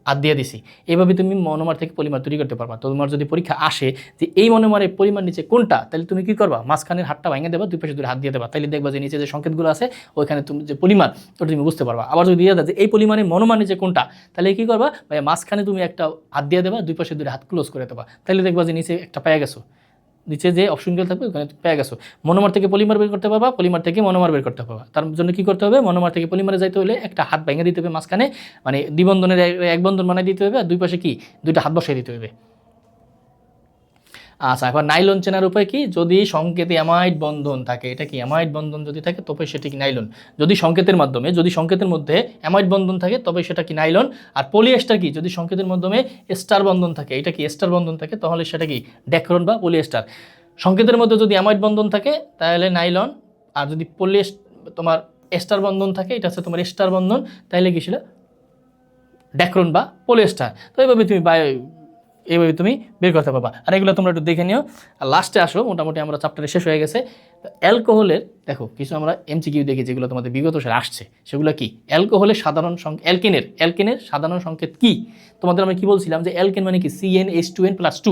হাত দিয়ে দিছি। এইভাবে তুমি মনোমার থেকে পলিমার তৈরি করতে পারবা। তো তোমার যদি পরীক্ষা আসে যে এই মনোমারের পলিমার নিচে কোনটা, তাহলে তুমি কি করবা, মাঝখানের হাতটা ভেঙে দেবা, দুই পাশে দুই হাত দিয়ে দেবা, তাহলে দেখবা যে নিচে যে সংকেতগুলো আছে ওইখানে তুমি যে পলিমার ওটা তুমি বুঝতে পারবা। আবার যদি দিয়ে দেয় যে এই পলিমারের মনোমার নিচে কোনটা, তাহলে কি করবা, মাঝখানে তুমি একটা হাত দিয়ে দেবা, দুই পাশে দুই হাত ক্লোজ করে দেবা, তাহলে দেখবা যে নিচে একটা পেয়ে গেছো, নিচে যে অপশনগুলো থাকবে ওখানে পেয়ে গেছো। মনোমার থেকে পলিমার বের করতে পারবা, পলিমার থেকে মনোমার বের করতে পারবা। তার জন্য কি করতে হবে, মনোমার থেকে পলিমারে যাইতে হলে একটা হাত ভেঙে দিতে হবে মাঝখানে, মানে দ্বিবন্ধনের এক বন্ধন বানিয়ে দিতে হবে, আর দুই পাশে কি দুইটা হাত বসাই দিতে হবে। আচ্ছা, এখন নাইলন চেনার উপায় কি, যদি সংকেতে অ্যামাইড বন্ধন থাকে, এটা কি অ্যামাইড বন্ধন যদি থাকে তবে সেটা কি নাইলন। যদি সংকেতের মাধ্যমে, যদি সংকেতের মধ্যে অ্যামাইড বন্ধন থাকে তবে সেটা কি নাইলন। আর পলিয়েস্টার কি, যদি সংকেতের মাধ্যমে এস্টার বন্ধন থাকে, এটা কি এস্টার বন্ধন থাকে, তাহলে সেটা কি ড্যাক্রন বা পলিয়েস্টার। সংকেতের মধ্যে যদি অ্যামাইড বন্ধন থাকে তাহলে নাইলন, আর যদি তোমার এস্টার বন্ধন থাকে, এটা হচ্ছে তোমার এস্টার বন্ধন, তাহলে কি সেটা ড্যাক্রন বা পলিয়েস্টার। তো এইভাবে তুমি বের করতে পারবা। আর এগুলো তোমরা একটু দেখে নিও। আর লাস্টে আসো, মোটামুটি আমরা চ্যাপ্টারে শেষ হয়ে গেছে। অ্যালকোহলের দেখো কিছু আমরা এমসিকিউ দেখি যেগুলো তোমাদের বিগত সালে আসছে, সেগুলো কি, অ্যালকোহলের সাধারণ সংকেত, অ্যালকেনের সাধারণ সংকেত কি। তোমাদের আমরা কি বলছিলাম যে অ্যালকেন মানে কি CnH2n+2,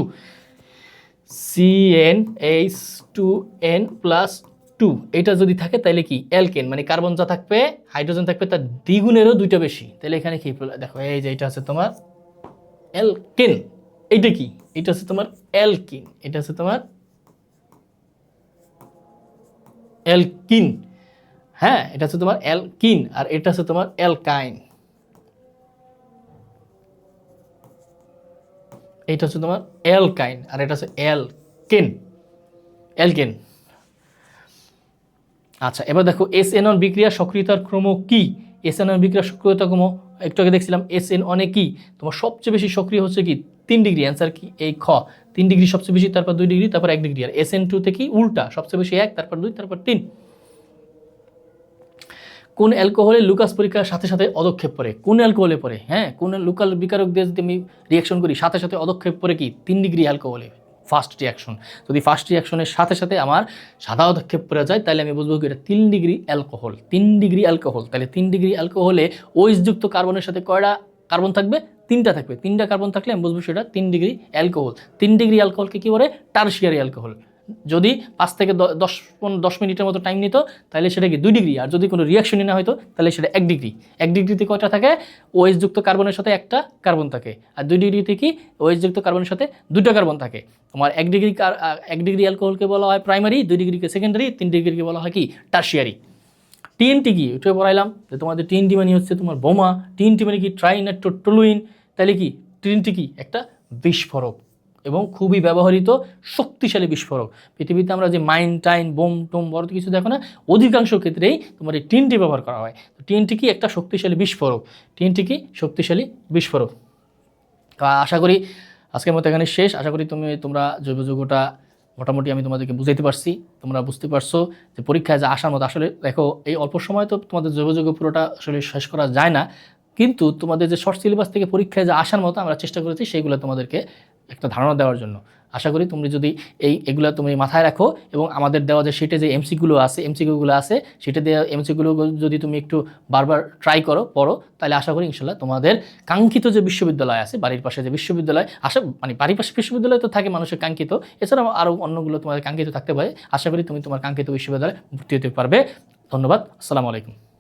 CnH2n+2, এটা যদি থাকে তাহলে কি অ্যালকেন, মানে কার্বন যা থাকবে হাইড্রোজেন থাকবে তার দ্বিগুণেরও দুইটা বেশি, তাহলে এখানে কি দেখো, এই যে এটা আছে তোমার অ্যালকেন। এইটা কি, এটা হচ্ছে তোমার অ্যালকিন, এটা হচ্ছে তোমার অ্যালকিন। হ্যাঁ, এটা হচ্ছে তোমার অ্যালকিন, আর এটা হচ্ছে তোমার অ্যালকাইন। এটা হচ্ছে তোমার অ্যালকাইন, আর এটা হচ্ছে অ্যালকেন, অ্যালকেন। আচ্ছা, এবার দেখো SN1 বিক্রিয়া সক্রিয়তার ক্রম কি। SN1 বিক্রিয়া সক্রিয়তার ক্রম একটু আগে দেখছিলাম, SN1 কি তোমার সবচেয়ে বেশি সক্রিয় হচ্ছে কি 3 ডিগ্রি। অ্যান্সার কি এই খ, 3 ডিগ্রি সবচেয়ে বেশি, তারপর 2 ডিগ্রি, তারপর 1 ডিগ্রি। আর SN2 থেকে উল্টা, সবচেয়ে বেশি 1, তারপর 2, তারপর 3। কোন অ্যালকোহলে লুকাস পরীক্ষার সাথে সাথে অদক্ষেপ পড়ে, কোন অ্যালকোহলে পড়ে, হ্যাঁ কোন লুকাল বিকারক দিয়ে যদি আমি রিয়াকশন করি সাথে সাথে অদক্ষেপ পড়ে কি 3 ডিগ্রি অ্যালকোহলে ফার্স্ট রিয়াকশন। যদি ফার্স্ট রিয়াকশনের সাথে সাথে আমার সাদা অদক্ষেপ পড়ে যায় তাহলে আমি বুঝবো কি এটা 3 ডিগ্রি অ্যালকোহল। 3 ডিগ্রি অ্যালকোহল, তাহলে 3 ডিগ্রি অ্যালকোহলে ওইচযুক্ত কার্বনের সাথে কয়টা কার্বন থাকবে, 3টা থাকবে। 3টা কার্বন থাকলে আমি বুঝবো সেটা 3 ডিগ্রি অ্যালকোহল। 3 ডিগ্রি অ্যালকোহলকে কী বলে, টারশিয়ারি অ্যালকোহল। যদি 5 থেকে 10 মিনিটের মতো টাইম নিত তাহলে সেটা কি 2 ডিগ্রি, আর যদি কোনো রিয়াকশনই না হয়তো তাহলে সেটা 1 ডিগ্রি। 1 ডিগ্রিতে কয়টা থাকে, ওএইচ যুক্ত কার্বনের সাথে একটা কার্বন থাকে, আর 2 ডিগ্রিতে কি ওএইচ যুক্ত কার্বনের সাথে 2টা কার্বন থাকে। তোমার 1 ডিগ্রি অ্যালকোহলকে বলা হয় প্রাইমারি, 2 ডিগ্রিকে সেকেন্ডারি, 3 ডিগ্রিকে বলা হয় কি টারশিয়ারি। টিএনটি কি, ওটা পড়াইলাম যে তোমাদের টিএনটি মানে হচ্ছে তোমার বোমা, টিএনটি মানে কি ট্রাইনাইট্রোটলুইন, তাহলে কি টিএনটি কি একটা বিস্ফোরক এবং খুবই ব্যবহৃত শক্তিশালী বিস্ফোরক। পৃথিবীতে আমরা যে মাইন টাইন বোম টোম বড় কিছু দেখো না, অধিকাংশ ক্ষেত্রেই তোমার এই টিএনটি ব্যবহার করা হয়। তো টিএনটি কি একটা শক্তিশালী বিস্ফোরক, টিএনটি কি শক্তিশালী বিস্ফোরক। আশা করি আজকের মতো এখানে শেষ। আশা করি তোমরা জৈব যৌগটা মোটামুটি আমি তোমাদেরকে বুঝাইতে পারছি, তোমরা বুঝতে পারছো যে পরীক্ষায় যা আসার মতো। আসলে দেখো এই অল্প সময় তো তোমাদের জৈব যৌগ পুরোটা আসলে শেষ করা যায় না, কিন্তু তোমাদের যে শর্ট সিলেবাস থেকে পরীক্ষায় যা আসার মতো আমরা চেষ্টা করেছি সেইগুলো তোমাদেরকে একটা ধারণা দেওয়ার জন্য। আশা করি তুমি যদি এগুলো তুমি মাথায় রাখো এবং আমাদের দেওয়া যে সেটে যে এমসিকিউগুলো আছে সেটা দেওয়া এমসিকিউগুলো যদি তুমি একটু বারবার ট্রাই করো পড়ো, তাহলে আশা করি ইনশাল্লাহ তোমাদের কাঙ্ক্ষিত যে বিশ্ববিদ্যালয় আছে, বাড়ির পাশে যে বিশ্ববিদ্যালয় মানে বাড়ির পাশে বিশ্ববিদ্যালয় তো থাকে মানুষের কাঙ্ক্ষিত, এছাড়াও আরও অন্যগুলো তোমাদের কাঙ্ক্ষিত থাকতে পারে। আশা করি তুমি তোমার কাঙ্ক্ষিত বিশ্ববিদ্যালয়ে ভর্তি হতে পারবে। ধন্যবাদ, আসসালামু আলাইকুম।